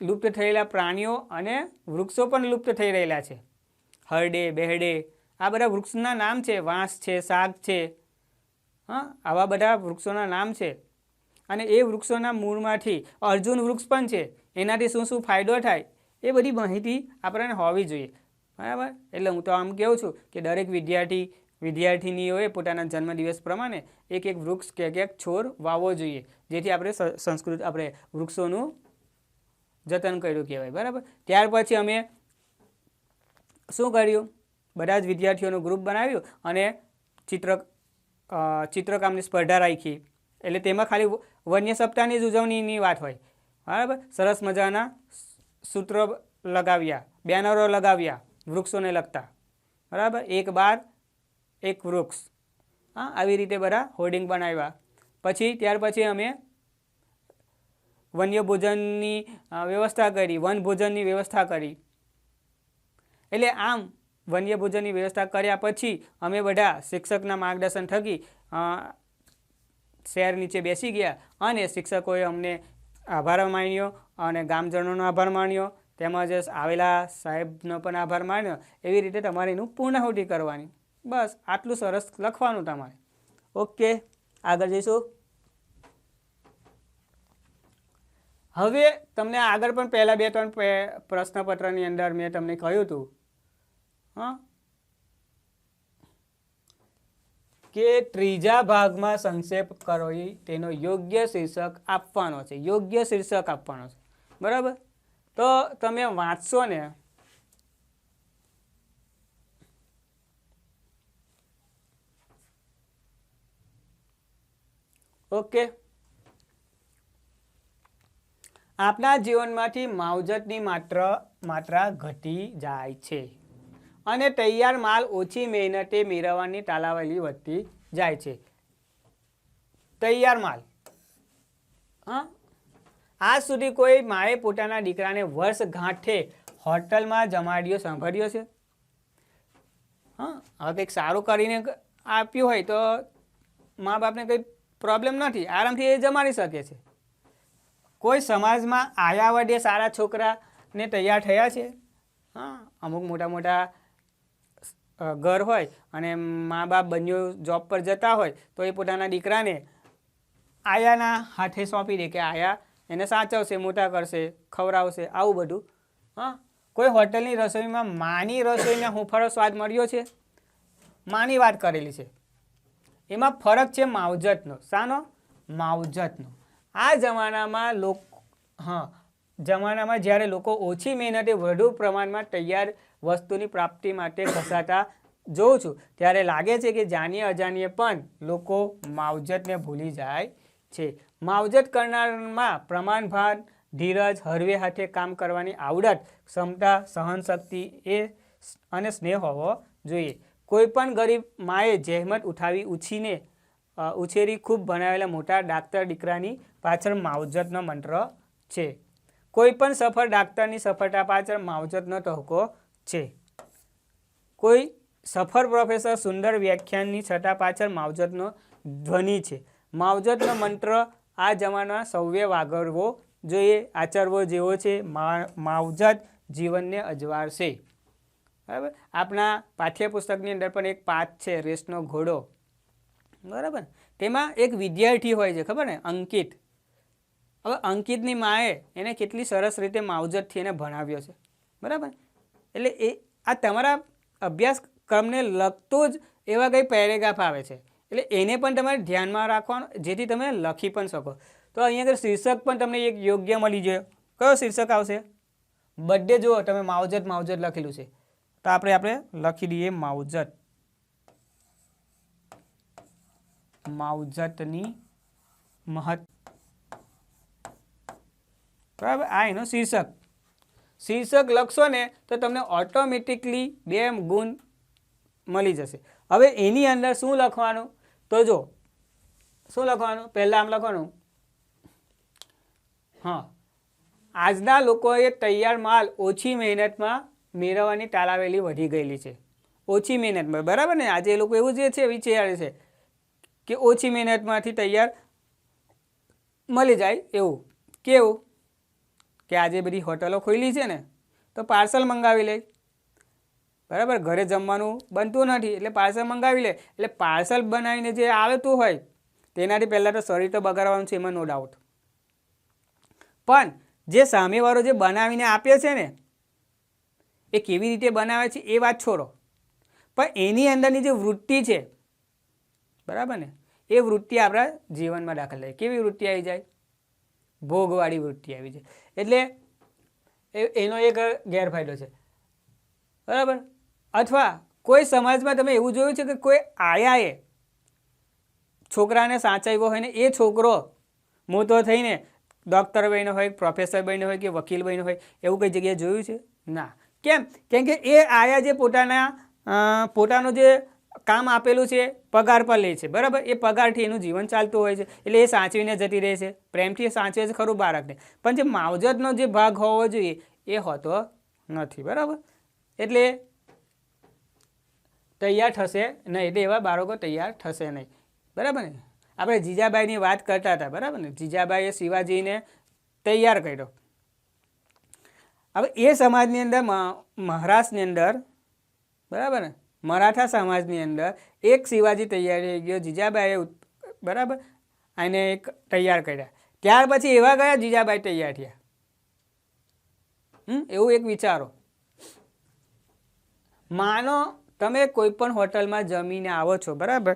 લુપ્ત થયેલા પ્રાણીઓ અને વૃક્ષો પણ લુપ્ત થઈ રહેલા છે. હરડે, બેહડે, આ બધા વૃક્ષના નામ છે. વાંસ છે, સાગ છે, આવા બધા વૃક્ષોના નામ છે. અને એ વૃક્ષોના મૂળમાંથી અર્જુન વૃક્ષ પણ છે, એનાથી શું શું ફાયદો થાય એ બધી માહિતી આપણને હોવી જોઈએ. બરાબર. એટલે હું તો આમ કહું છું કે દરેક વિદ્યાર્થીનીઓએ પોતાના જન્મદિવસ પ્રમાણે એક વૃક્ષ કે એક છોડ વાવવો જોઈએ, જેથી આપણે આપણે વૃક્ષોનું જતન કર્યું કહેવાય. બરાબર. ત્યાર પછી અમે શું કર્યું, બધા જ વિદ્યાર્થીઓનું ગ્રુપ બનાવ્યું અને ચિત્રકામની સ્પર્ધા રાખી. એટલે તેમાં ખાલી વન્ય સપ્તાહની જ ઉજવણીની વાત હોય. બરાબર. સરસ મજાના સૂત્ર લગાવ્યા, બેનરો લગાવ્યા વૃક્ષોને લગતા. બરાબર. એક બાર એક વૃક્ષ, હા, આવી રીતે બધા હોર્ડિંગ બનાવ્યા. પછી ત્યાર પછી અમે વન્ય ભોજનની વ્યવસ્થા કરી, વન ભોજનની વ્યવસ્થા કરી. એટલે આમ વન્ય ભોજનની વ્યવસ્થા કર્યા પછી અમે બધા શિક્ષકના માર્ગદર્શન થકી શહેર નીચે બેસી ગયા અને શિક્ષકોએ અમને આભાર માન્યો અને ગામજનોનો આભાર માન્યો, તેમજ આવેલા સાહેબનો પણ આભાર માન્યો. એવી રીતે તમારે એનું પૂર્ણાહુતિ કરવાની. બસ આટલું સરસ લખવાનું તમારે. ઓકે, આગળ જઈશું. હવે તમને આગળ પણ પહેલાં 2-3 પ્રશ્નપત્રની અંદર મેં તમને કહ્યું હતું, હા, કે ત્રીજા ભાગમાં સંક્ષેપ કરો, તેનો યોગ્ય શીર્ષક આપવાનો છે. યોગ્ય શીર્ષક આપવાનો છે. બરાબર. તો તમે વાંચશો ને, ઓકે. આપણા જીવનમાંથી માવજતની માત્રા ઘટી જાય છે અને તૈયાર માલ ઓછી મહેનતે મેળવવાની તાલાવાલી વધતી જાય છે. તૈયાર માલ, હા, આજ સુધી કોઈ માએ પોતાના દીકરાને વર્ષગાંઠે હોટલમાં જમાડ્યો સાંભળ્યો છે? હા, હવે કંઈક સારું કરીને આપ્યું હોય તો મા બાપને કંઈ પ્રોબ્લેમ નથી, આરામથી એ જમાડી શકે છે. કોઈ સમાજમાં આયા વડે સારા છોકરાને તૈયાર થયા છે? હા, અમુક મોટા ઘર હોય અને મા બાપ બંને જોબ પર જતા હોય તો એ પોતાના દીકરાને આયાના હાથે સોંપી દે કે આયા એને સાચવશે, મોટા કરશે, ખવડાવશે, આવું બધું. હા, કોઈ હોટલની રસોઈમાં માની રસોઈને હુંફાળો સ્વાદ મળ્યો છે? માની વાત કરેલી છે. એમાં ફરક છે માવજતનો. શાનો? માવજતનો. આ જમાનામાં જમાનામાં જ્યારે લોકો ઓછી મહેનતે વધુ પ્રમાણમાં તૈયાર વસ્તુની પ્રાપ્તિ માટે ઘસાતા જોઉં છું, ત્યારે લાગે છે કે જાણીએ અજાણીએ પણ લોકો માવજતને ભૂલી જાય છે. માવજત કરનારમાં પ્રમાણભાન, ધીરજ, હળવે હાથે કામ કરવાની આવડત, ક્ષમતા, સહનશક્તિ અને સ્નેહ હોવો જોઈએ. કોઈ પણ ગરીબ માએ જહેમત ઉઠાવી ઉછેરી ખૂબ ભણાવેલા મોટા ડાક્ટર દીકરાની પાછળ માવજતનો મંત્ર છે. કોઈ પણ સફળ ડાક્ટરની સફળતા પાછળ માવજતનો ટહુકો છે. કોઈ સફળ પ્રોફેસર સુંદર વ્યાખ્યાનની છટા પાછળ માવજતનો ધ્વનિ છે. માવજતનો મંત્ર આ જમાનામાં સૌએ વાગરવો જોઈએ, આચરવો જેવો છે. માવજત જીવનને અજવાળશે. બરાબર. આપણા પાઠ્યપુસ્તકની અંદર પણ એક પાઠ છે, રેસનો ઘોડો. બરાબર. તેમાં એક વિદ્યાર્થી હોય છે, ખબર ને, અંકિત. હવે અંકિતની માએ એને કેટલી સરસ રીતે માવજતથી એને ભણાવ્યો છે. બરાબર. એટલે આ તમારા અભ્યાસક્રમને લગતો જ એવા કંઈ પેરેગ્રાફ આવે છે, એટલે એને પણ તમારે ધ્યાનમાં રાખવાનું, જેથી તમે લખી પણ શકો. તો અહીંયા આગળ શીર્ષક પણ તમને એક યોગ્ય મળી જાય. કયો શીર્ષક આવશે? બર્થડે. જુઓ તમે માવજત લખેલું છે, તો આપણે લખી દઈએ માવજતની મહત્વ. બરાબર. આ એનો શીર્ષક લખશો ને તો તમને ઓટોમેટિકલી 2 ગુણ મળી જશે. હવે એની અંદર શું લખવાનું? તો જો શું લખવાનું, પહેલાં આમ લખવાનું, હા, આજના લોકોએ તૈયાર માલ ઓછી મહેનતમાં મેળવવાની તાલાવેલી વધી ગયેલી છે. ઓછી મહેનતમાં, બરાબર ને? આજે એ લોકો એવું જે છે વિચારે છે કે ઓછી મહેનતમાંથી તૈયાર મળી જાય. એવું કેવું કે આજે બધી હોટલો ખોલી છે ને, તો પાર્સલ મંગાવી લે. બરાબર. ઘરે જમવાનું બનતું નથી એટલે પાર્સલ મંગાવી લે. એટલે પાર્સલ બનાવીને જે આવતું હોય તેનાથી પહેલાં તો શરીર તો બગાડવાનું છે, એમાં નો ડાઉટ. પણ જે સામેવાળો જે બનાવીને આપે છે ને, એ કેવી રીતે બનાવે છે એ વાત છોડો, પણ એની અંદરની જે વૃત્તિ છે, બરાબર ને, એ વૃત્તિ આપણા જીવનમાં દાખલ થાય. કેવી વૃત્તિ આવી જાય? ભોગવાળી વૃત્તિ આવી જાય. એટલે એનો એક ગેરફાયદો છે, બરાબર. અથવા કોઈ સમાજમાં તમે એવું જોયું છે કે કોઈ આયાએ છોકરાને સાચવ્યો હોય ને એ છોકરો મોટો થઈને ડૉક્ટર બન્યો હોય, પ્રોફેસર બન્યો હોય કે વકીલ બન્યો હોય, એવું કઈ જગ્યાએ જોયું છે? ના. કેમ? કેમ કે એ આયા જે પોતાનું જે કામ આપેલું છે પગાર પર લે છે, બરાબર. એ પગારથી એનું જીવન ચાલતું હોય છે, એટલે એ સાચવીને જતી રહે છે, પ્રેમથી સાચવે છે ખરું બાળકને, પણ જે માવજતનો જે ભાગ હોવો જોઈએ એ હોતો નથી, બરાબર. એટલે તૈયાર થશે નહીં, એટલે એવા બાળકો તૈયાર થશે નહીં, બરાબર ને. આપણે જીજાબાઈની વાત કરતા હતા, બરાબર ને. જીજાબાઈએ શિવાજીને તૈયાર કર્યો. હવે એ સમાજની અંદર મહારાષ્ટ્રની અંદર, બરાબર ને, મરાઠા સમાજની અંદર એક શિવાજી તૈયાર થઈ ગયો, જીજાબાઈએ, બરાબર, એને એક તૈયાર કર્યા. ત્યાર પછી એવા ગયા જીજાબાઈ તૈયાર થયા. એવું એક વિચારો. માનો તમે કોઈ પણ હોટલમાં જમીને આવો છો, બરાબર,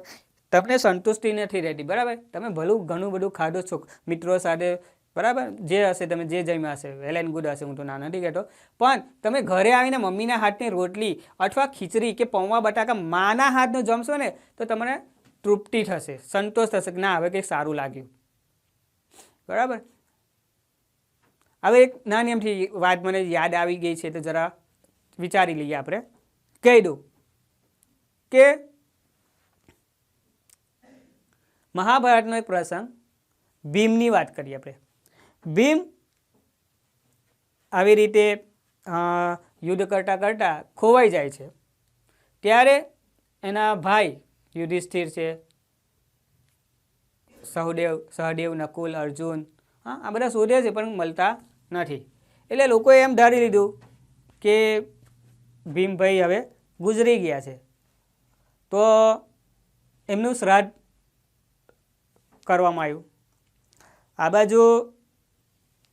તમને સંતુષ્ટિ નથી રહેતી, બરાબર. તમે ભલું ઘણું બધું ખાધો છો મિત્રો સાથે, બરાબર, જે હશે તમે જે જમ્યા હશે, વેલ એન્ડ ગુડ હશે, હું તો ના નથી કહેતો, પણ તમે ઘરે આવીને મમ્મીના હાથની રોટલી અથવા ખીચડી કે પૌવા બટાકા માના હાથનું જમશો ને તો તમને તૃપ્તિ થશે, સંતોષ થશે કે ના હવે કંઈક સારું લાગ્યું, બરાબર. હવે એક નાની એમથી વાત મને યાદ આવી ગઈ છે તો જરા વિચારી લઈએ. આપણે કહી દઉં કે મહાભારતનો એક પ્રસંગ, ભીમની વાત કરીએ આપણે. ભીમ આવી રીતે યુદ્ધ કરતાં કરતાં ખોવાઈ જાય છે. ત્યારે એના ભાઈ યુધિષ્ઠિર છે, સહદેવ, નકુલ, અર્જુન, આ બધા શોધે છે પણ મળતા નથી. એટલે લોકોએ એમ ધારી લીધું કે ભીમભાઈ હવે ગુજરી ગયા છે, તો એમનું શ્રાદ્ધ કરવામાં આવ્યું. આ બાજુ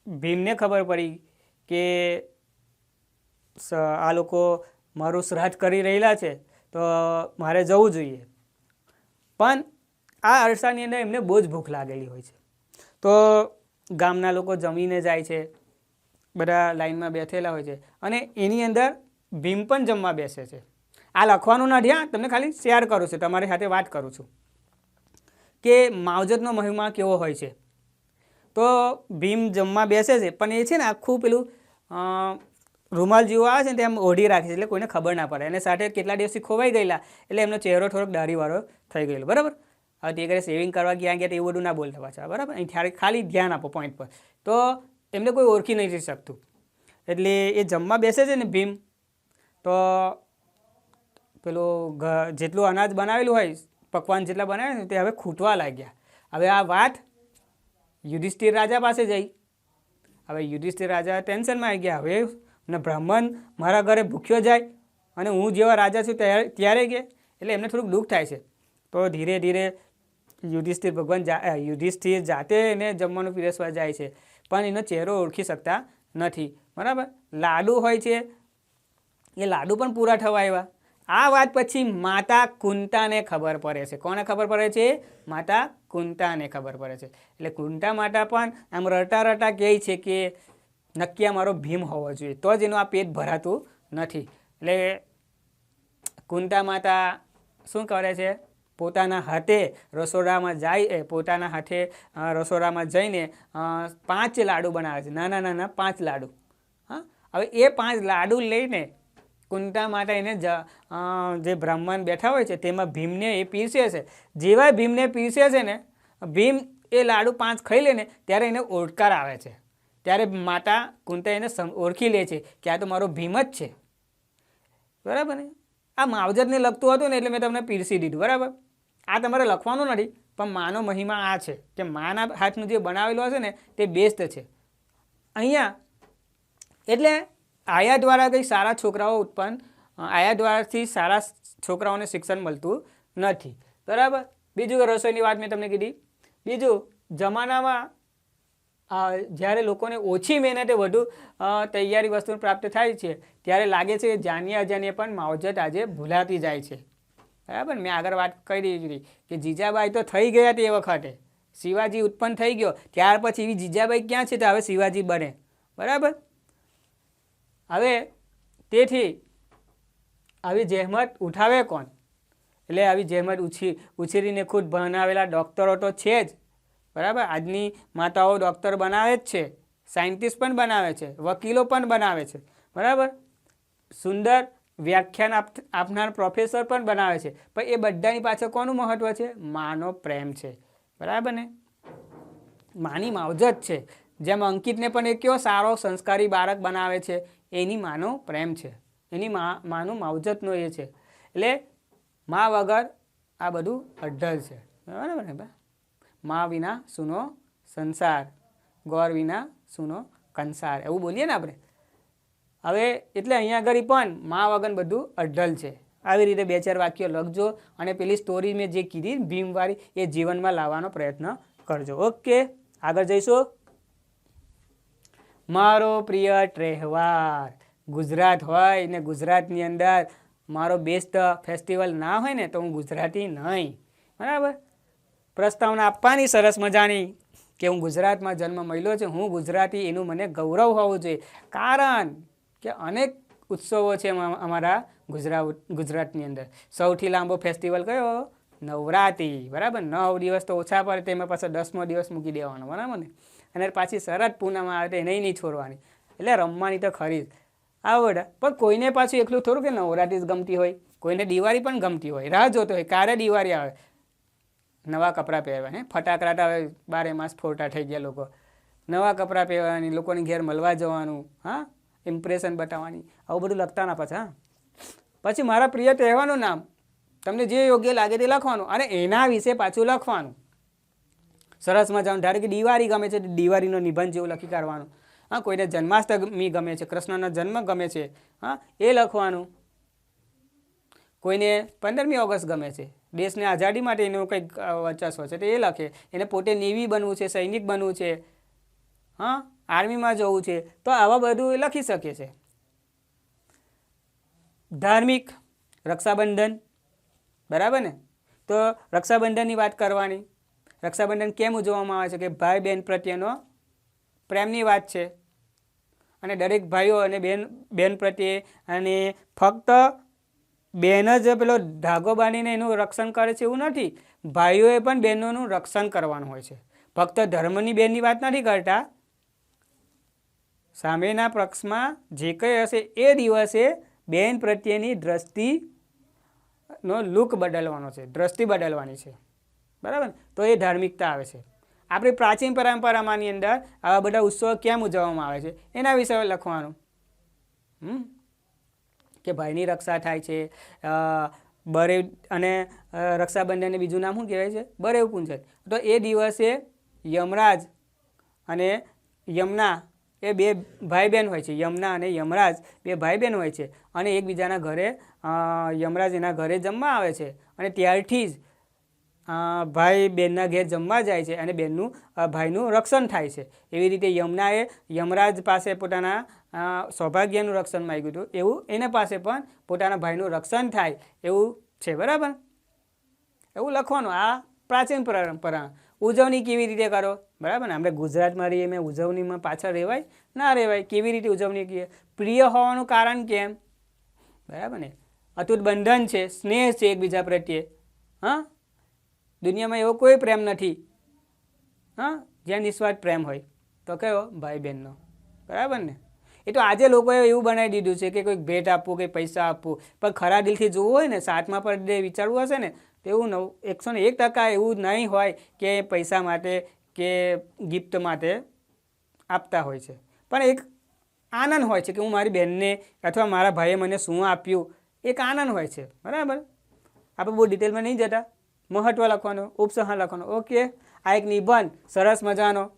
ભીમને ખબર પડી કે આ લોકો મારું શ્રાદ્ધ કરી રહેલા છે તો મારે જવું જોઈએ, પણ આ અરસાની અંદર એમને બહુ જ ભૂખ લાગેલી હોય છે. તો ગામના લોકો જમીને જાય છે, બધા લાઈનમાં બેઠેલા હોય છે, અને એની અંદર ભીમ પણ જમવા બેસે છે. આ લખવાનું નથી, હા, તમને ખાલી શેર કરું છું, તમારી સાથે વાત કરું છું કે માવજતનો મહિમા કેવો હોય છે. તો ભીમ જમવા બેસે છે, પણ એ છે ને આખું પેલું રૂમાલ જેવું આવે છે ને તેમ ઓઢી રાખે છે, એટલે કોઈને ખબર ના પડે. અને સાથે કેટલા દિવસથી ખોવાઈ ગયેલા એટલે એમનો ચહેરો થોડોક દાઢીવાળો થઈ ગયેલો, બરાબર. હવે તે કરે સેવિંગ કરવા ગયા ગયા એવું બધું ના બોલતા પાછા, બરાબર. અહીં ખાલી ધ્યાન આપો પોઈન્ટ પર. તો એમને કોઈ ઓળખી નથી શકતું. એટલે એ જમવા બેસે છે ને ભીમ, તો પેલું જેટલું અનાજ બનાવેલું હોય, પકવાન જેટલા બનાવે ને તે હવે ખૂટવા લાગ્યા. હવે આ વાત યુધિષ્ઠિર રાજા પાસે જઈ. હવે યુધિષ્ઠિર રાજા ટેન્શનમાં આવી ગયા. હવે ને બ્રાહ્મણ મારા ઘરે ભૂખ્યો જાય અને હું જેવા રાજા છું ત્યારે કે, એટલે એમને થોડુંક દુઃખ થાય છે. તો ધીરે ધીરે યુધિષ્ઠિર જાતે એને જમવાનું પીરસવા જાય છે, પણ એનો ચહેરો ઓળખી શકતા નથી, બરાબર. લાડુ હોય છે એ લાડુ પણ પૂરા થવા આવ્યા. આ વાત પછી માતા કુંતાને ખબર પડે છે. કોને ખબર પડે છે? માતા કુંતાને ખબર પડે છે. એટલે કુંતા માતા પણ આમ રટા રટા કહે છે કે નક્કી અમારો ભીમ હોવો જોઈએ, તો જ એનું આ પેટ ભરાતું નથી. એટલે કુંતા માતા શું કરે છે? પોતાના હાથે રસોડામાં જાય, પોતાના હાથે રસોડામાં જઈને 5 લાડુ બનાવે છે, નાના નાના 5 લાડુ. હા, હવે એ 5 લાડુ લઈને કુંતા માતા એને જે બ્રાહ્મણ બેઠા હોય છે તેમાં ભીમને એ પીરસે છે. જેવા ભીમને પીરસે છે ને, ભીમ એ લાડુ 5 ખાઈ લે ને ત્યારે એને ઓડકાર આવે છે. ત્યારે માતા કુંતા એને ઓળખી લે છે કે આ તો મારો ભીમ જ છે, બરાબર ને. આ માવજતને લગતું હતું ને એટલે મેં તમને પીરસી દીધું, બરાબર. આ તમારે લખવાનું નથી, પણ માનો મહિમા આ છે કે માના હાથનું જે બનાવેલું હશે ને તે બેસ્ટ છે અહીંયા. એટલે આયા દ્વારા કંઈ સારા છોકરાઓ આયા દ્વારાથી સારા છોકરાઓને શિક્ષણ મળતું નથી, બરાબર. બીજું રસોઈની વાત મેં તમને કીધી. બીજું, જમાનામાં જ્યારે લોકોને ઓછી મહેનતે વધુ તૈયારી વસ્તુ પ્રાપ્ત થાય છે ત્યારે લાગે છે કે જાણીએ અજાણીએ પણ માવજત આજે ભૂલાતી જાય છે, બરાબર. મેં આગળ વાત કરી દીધી કે જીજાબાઈ તો થઈ ગયા તે વખતે, શિવાજી ઉત્પન્ન થઈ ગયો ત્યાર પછી એવી જીજાબાઈ ક્યાં છે તો હવે શિવાજી બને, બરાબર. હવે તેથી આવી જહેમત ઉઠાવે કોણ? એટલે આવી જહેમત ઉછેરીને ખુદ ભણાવેલા ડૉક્ટરો તો છે જ, બરાબર. આજની માતાઓ ડૉક્ટર બનાવે જ છે, સાયન્ટિસ્ટ પણ બનાવે છે, વકીલો પણ બનાવે છે, બરાબર. સુંદર વ્યાખ્યાન આપનાર પ્રોફેસર પણ બનાવે છે, પણ એ બધાની પાછળ કોનું મહત્વ છે? માનો પ્રેમ છે, બરાબર ને. માની માવજત છે. જેમ અંકિતને પણ એ કયો સારો સંસ્કારી બાળક બનાવે છે, એની માનો પ્રેમ છે, એની માનું માવજતનો એ છે. એટલે મા વગર આ બધું અઢળ છે, બરાબર ને. મા વિના સુનો સંસાર, ગોર વિના સુનો કંસાર, એવું બોલીએ ને આપણે. હવે એટલે અહીંયા આગળ પણ મા વગર બધું અઢળ છે. આવી રીતે 2-4 વાક્યો લખજો અને પેલી સ્ટોરી મેં જે કીધી ભીમવાળી એ જીવનમાં લાવવાનો પ્રયત્ન કરજો. ઓકે, આગળ જઈશું. મારો પ્રિય તહેવાર ગુજરાત હોય ને ગુજરાતની અંદર મારો બેસ્ટ ફેસ્ટિવલ ના હોય ને તો હું ગુજરાતી નહીં, બરાબર. પ્રસ્તાવના આપવાની સરસ મજાની કે હું ગુજરાતમાં જન્મ મળ્યો છે, હું ગુજરાતી, એનું મને ગૌરવ હોવું જોઈએ. કારણ કે અનેક ઉત્સવો છે અમારા ગુજરાતની અંદર. સૌથી લાંબો ફેસ્ટિવલ કયો? નવરાત્રિ, બરાબર. 9 દિવસ તો ઓછા પડે, તેમાં પાછો 10મો દિવસ મૂકી દેવાનો, બરાબર ને. અને પાછી શરદ પૂનમ આવે તો એને નહીં છોડવાની, એટલે રમવાની તો ખરી જ. આવડે પણ કોઈને પાછું એટલું થોડું કે નવરાત્રિ જ ગમતી હોય, કોઈને દિવાળી પણ ગમતી હોય, રાહ જોતો હોય ક્યારે દિવાળી આવે, નવા કપડાં પહેરવા. ફટાકડા તો હવે 12 માસ ફોટા થઈ ગયા લોકો. નવા કપડાં પહેરવાની, લોકોની ઘેર મળવા જવાનું, હા, ઇમ્પ્રેશન બતાવવાની, આવું બધું લખતા ના પાછા. પછી મારા પ્રિય તહેવારનું નામ તમને જે યોગ્ય લાગે તે લખવાનું અને એના વિશે પાછું લખવાનું. સરસ મજાનું. ધારો કે દિવાળી ગમે છે તો દિવાળીનો નિબંધ જેવું લખી કાઢવાનું. હા, કોઈને જન્માષ્ટમી ગમે છે, કૃષ્ણનો જન્મ ગમે છે, હા, એ લખવાનું. કોઈને 15મી ઓગસ્ટ ગમે છે, દેશને આઝાદી માટે એનું કંઈક વર્ચસ્વ છે તો એ લખે. એને પોતે નેવી બનવું છે, સૈનિક બનવું છે, હા, આર્મીમાં જવું છે, તો આવા બધું એ લખી શકે છે. ધાર્મિક, રક્ષાબંધન, બરાબર ને. તો રક્ષાબંધનની વાત કરવાની. રક્ષાબંધન કેમ ઉજવવામાં આવે છે? કે ભાઈ બહેન પ્રત્યેનો પ્રેમની વાત છે. અને દરેક ભાઈઓ અને બહેન પ્રત્યે, અને ફક્ત બહેન જ પેલો ધાગો બાંધીને એનું રક્ષણ કરે છે એવું નથી. ભાઈઓએ પણ બહેનોનું રક્ષણ કરવાનું હોય છે. ફક્ત ધર્મની બહેનની વાત નથી કરતા. સામેના પક્ષમાં જે કંઈ હશે એ દિવસે બહેન પ્રત્યેની દ્રષ્ટિનો લુક બદલવાનો છે, દ્રષ્ટિ બદલવાની છે, બરાબર. તો એ ધાર્મિકતા આવે છે. આપણી પ્રાચીન પરંપરામાંની અંદર આવા બધા ઉત્સવો કેમ ઉજવવામાં આવે છે એના વિશે લખવાનું. કે ભાઈની રક્ષા થાય છે. બરેવ અને રક્ષાબંધનને બીજું નામ શું કહેવાય છે? બરેવ પૂંજન. તો એ દિવસે યમરાજ અને યમના એ 2 ભાઈ બહેન હોય છે. યમના અને યમરાજ 2 ભાઈ બહેન હોય છે અને એકબીજાના ઘરે યમરાજ એના ઘરે જમવા આવે છે અને ત્યારથી જ ભાઈ બહેનના ઘેર જમવા જાય છે અને બહેનનું ભાઈનું રક્ષણ થાય છે. એવી રીતે યમનાએ યમરાજ પાસે પોતાના સૌભાગ્યનું રક્ષણ માંગ્યું હતું, એવું એના પાસે પણ પોતાના ભાઈનું રક્ષણ થાય એવું છે, બરાબર. એવું લખવાનું. આ પ્રાચીન પરંપરા. ઉજવણી કેવી રીતે કરો, બરાબર ને. આપણે ગુજરાતમાં રહીએ, મેં ઉજવણીમાં પાછળ રહેવાય ના રહેવાય. કેવી રીતે ઉજવણી કરીએ? પ્રિય હોવાનું કારણ કેમ, બરાબર ને. અતૂટ બંધન છે, સ્નેહ છે એકબીજા પ્રત્યે. હા, દુનિયામાં એવો કોઈ પ્રેમ નથી, હા, જ્યાં નિસ્વાર્થ પ્રેમ હોય. તો કયો? ભાઈ બહેનનો, બરાબર ને. એ તો આજે લોકોએ એવું બનાવી દીધું છે કે કોઈક ભેટ આપવું, કે પૈસા આપવું, પણ ખરા દિલથી જોવું હોય ને, સાતમા પર વિચારવું હશે ને તો એવું 101% એવું નહીં હોય કે પૈસા માટે કે ગિફ્ટ માટે આપતા હોય છે. પણ એક આનંદ હોય છે કે હું મારી બહેનને અથવા મારા ભાઈએ મને શું આપ્યું, એક આનંદ હોય છે, બરાબર. આપણે બહુ ડિટેલમાં નહીં જતા. મહત્વ લખવાનું, ઉપસંહાર લખવાનું. ઓકે, આ એક નિબંધ સરસ મજાનો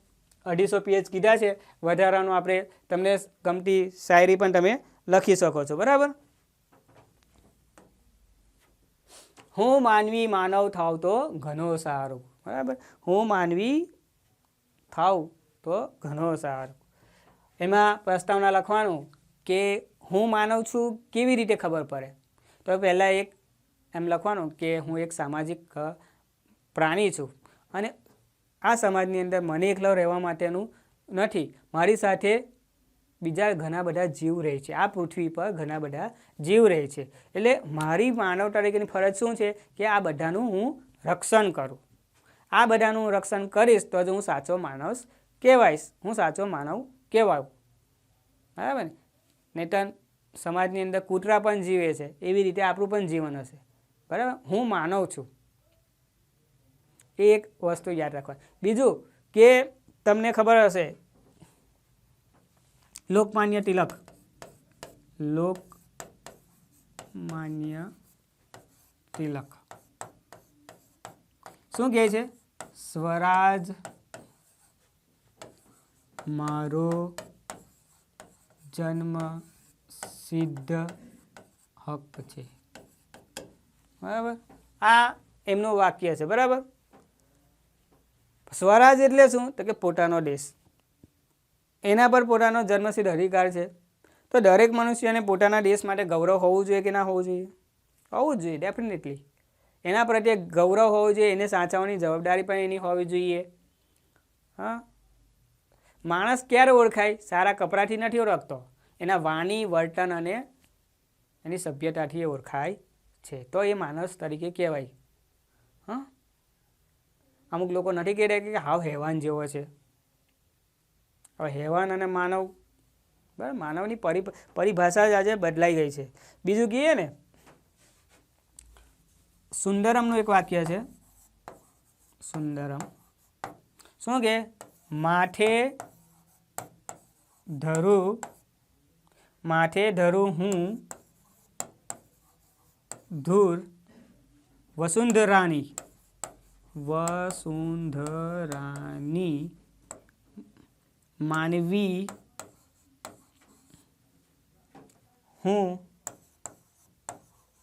250 પેજ કીધા છે. વધારાનો આપણે તમને ગમતી શાયરી પણ તમે લખી શકો છો, બરાબર. હું માનવી માનવ થાવ તો ઘણો સારું, બરાબર. હું માનવી થાવ તો ઘણો સારું. એમાં પ્રસ્તાવના લખવાનું કે હું માનવ છું કેવી રીતે ખબર પડે? તો પહેલાં એક એમ લખવાનું કે હું એક સામાજિક પ્રાણી છું અને આ સમાજની અંદર મને એકલો રહેવા માટેનું નથી, મારી સાથે બીજા ઘણા બધા જીવ રહે છે, આ પૃથ્વી પર ઘણા બધા જીવ રહે છે, એટલે મારી માનવ તરીકેની ફરજ શું છે કે આ બધાનું હું રક્ષણ કરું. આ બધાનું રક્ષણ કરીશ તો જ હું સાચો માણસ કહેવાઈશ, હું સાચો માનવ કહેવાઉં. બરાબર ને? નહીં તો સમાજની અંદર કૂતરા પણ જીવે છે એવી રીતે આપણું પણ જીવન હશે. બરાબર, હું માનવ છું, એ એક વસ્તુ યાદ રાખવાની. બીજું કે તમને ખબર હશે લોકમાન્ય તિલક શું કહે છે? સ્વરાજ મારો જન્મ સિદ્ધ હક છે. બરાબર, આ એમનું વાક્ય છે. બરાબર, સ્વરાજ એટલે શું? તો કે પોતાનો દેશ, એના પર પોતાનો જન્મસિદ્ધ અધિકાર છે. તો દરેક મનુષ્યને પોતાના દેશ માટે ગૌરવ હોવું જોઈએ કે ના હોવું જોઈએ? હોવું જ જોઈએ, ડેફિનેટલી. એના પ્રત્યે ગૌરવ હોવું જોઈએ, એને સાચવવાની જવાબદારી પણ એની હોવી જોઈએ. હા, માણસ ક્યારે ઓળખાય? સારા કપડાથી નથી ઓળખતો, એના વાણી, વર્તન અને એની સભ્યતાથી ઓળખાય છે, તો એ માણસ તરીકે કહેવાય. હા, અમુક લોકો નથી કહેતા કે હાવ હેવાન જેવો છે. હવે હેવાન અને માનવ, બરાબર, માનવની પરિભાષા જ આજે બદલાઈ ગઈ છે. બીજું કહીએ ને, સુંદરમનું એક વાક્ય છે. સુંદરમ શું કે? માથે ધરું હું ધૂર વસુંધરાની માનવી હું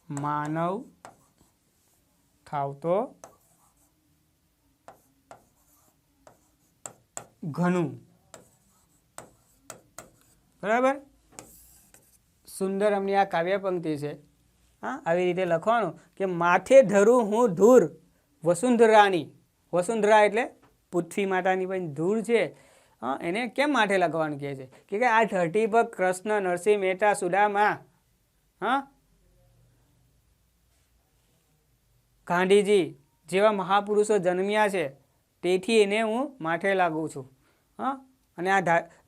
માનવ થાવતો ઘણું. બરાબર, સુંદરમની આ કાવ્ય પંક્તિ છે. હા, આવી રીતે લખવાનું કે માથે ધરું હું ધૂર વસુંધરાની. વસુંધરા એટલે પૃથ્વી માતાની પણ ધૂળ છે. હા, એને કેમ માથે લખવાનું કહે છે કે આ ધરતી પર કૃષ્ણ, નરસિંહ મહેતા, સુદામા, હા, ગાંધીજી જેવા મહાપુરુષો જન્મ્યા છે, તેથી એને હું માથે લાગુ છું. હા, અને આ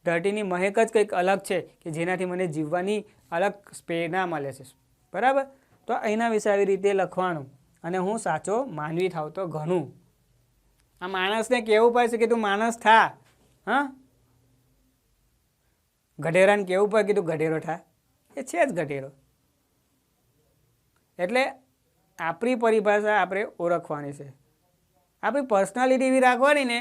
ધરતીની મહેક જ કંઈક અલગ છે કે જેનાથી મને જીવવાની અલગ પ્રેરણા મળે છે. બરાબર, તો એના વિશે આવી રીતે લખવાનું. અને હું સાચો માનવી થાવ તો ઘણું. આ માણસને કહેવું પડશે કે તું માણસ થા. હા, ગધેરાને કહેવું પડે કે તું ગધેરો થા, એ છે જ ગધેરો. એટલે આપણી પરિભાષા આપણે ઓળખવાની છે, આપણી પર્સનાલિટી એવી રાખવાની ને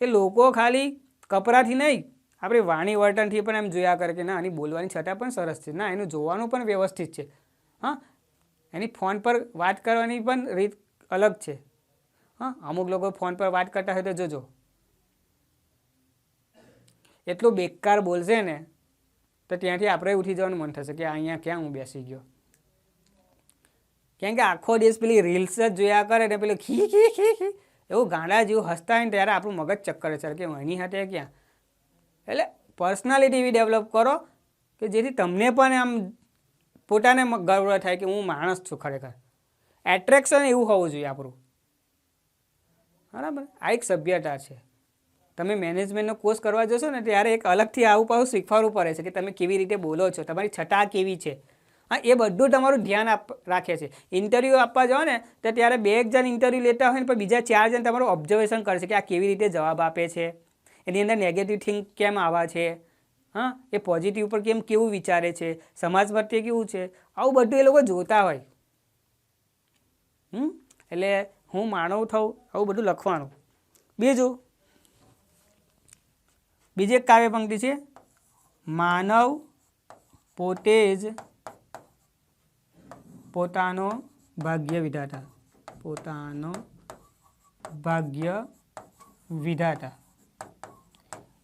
કે લોકો ખાલી કપડાથી નહીં, આપણી વાણી વર્તનથી પણ એમ જોયા કરે કે ના એની બોલવાની છતાં પણ સરસ છે, ના એનું જોવાનું પણ વ્યવસ્થિત છે. હા, એની ફોન પર વાત કરવાની પણ રીત અલગ છે. હા, અમુક લોકો ફોન પર વાત કરતા હોય તો જોજો, એટલું બેકાર બોલશે ને તો ત્યાંથી આપણે ઉઠી જવાનું મન થશે કે અહીંયા ક્યાં હું બેસી ગયો. કેમ કે આખો દિવસ પેલી રીલ્સ જ જોયા કરે ને પેલું ખી ખી ખી ખી એવું ગાંડા જેવું હસતા હોય ને ત્યારે આપણું મગજ ચક્કર છે કે એની સાથે ક્યાં. એટલે પર્સનાલિટી એવી ડેવલપ કરો કે જેથી તમને પણ આમ પોતાને ગર્વ થાય કે હું માણસ છું ખરેખર. એટ્રેક્શન એવું હોવું જોઈએ આપણું. બરાબર, આ એક સભ્યતા છે. તમે મેનેજમેન્ટનો કોર્સ કરવા જશો ને ત્યારે એક અલગથી આવું પાછું શીખવાડવું પડે છે કે તમે કેવી રીતે બોલો છો, તમારી છટા કેવી છે. હા, એ બધું તમારું ધ્યાન રાખે છે. ઇન્ટરવ્યૂ આપવા જાઓ ને તો ત્યારે 2 જણ ઇન્ટરવ્યૂ લેતા હોય ને પણ બીજા 4 જણ તમારું ઓબ્ઝર્વેશન કરશે કે આ કેવી રીતે જવાબ આપે છે, એની અંદર નેગેટિવ થિંક કેમ આવા છે, હા, એ પોઝિટિવ પર કેવું વિચારે છે, સમાજ પ્રત્યે કેવું છે, આવું બધું એ લોકો જોતા હોય. એટલે હું માનવ થઉં આવું બધું લખવાનું. બીજી એક કાવ્ય પંક્તિ છે. માનવ પોતે જ પોતાનો ભાગ્ય વિધાતા.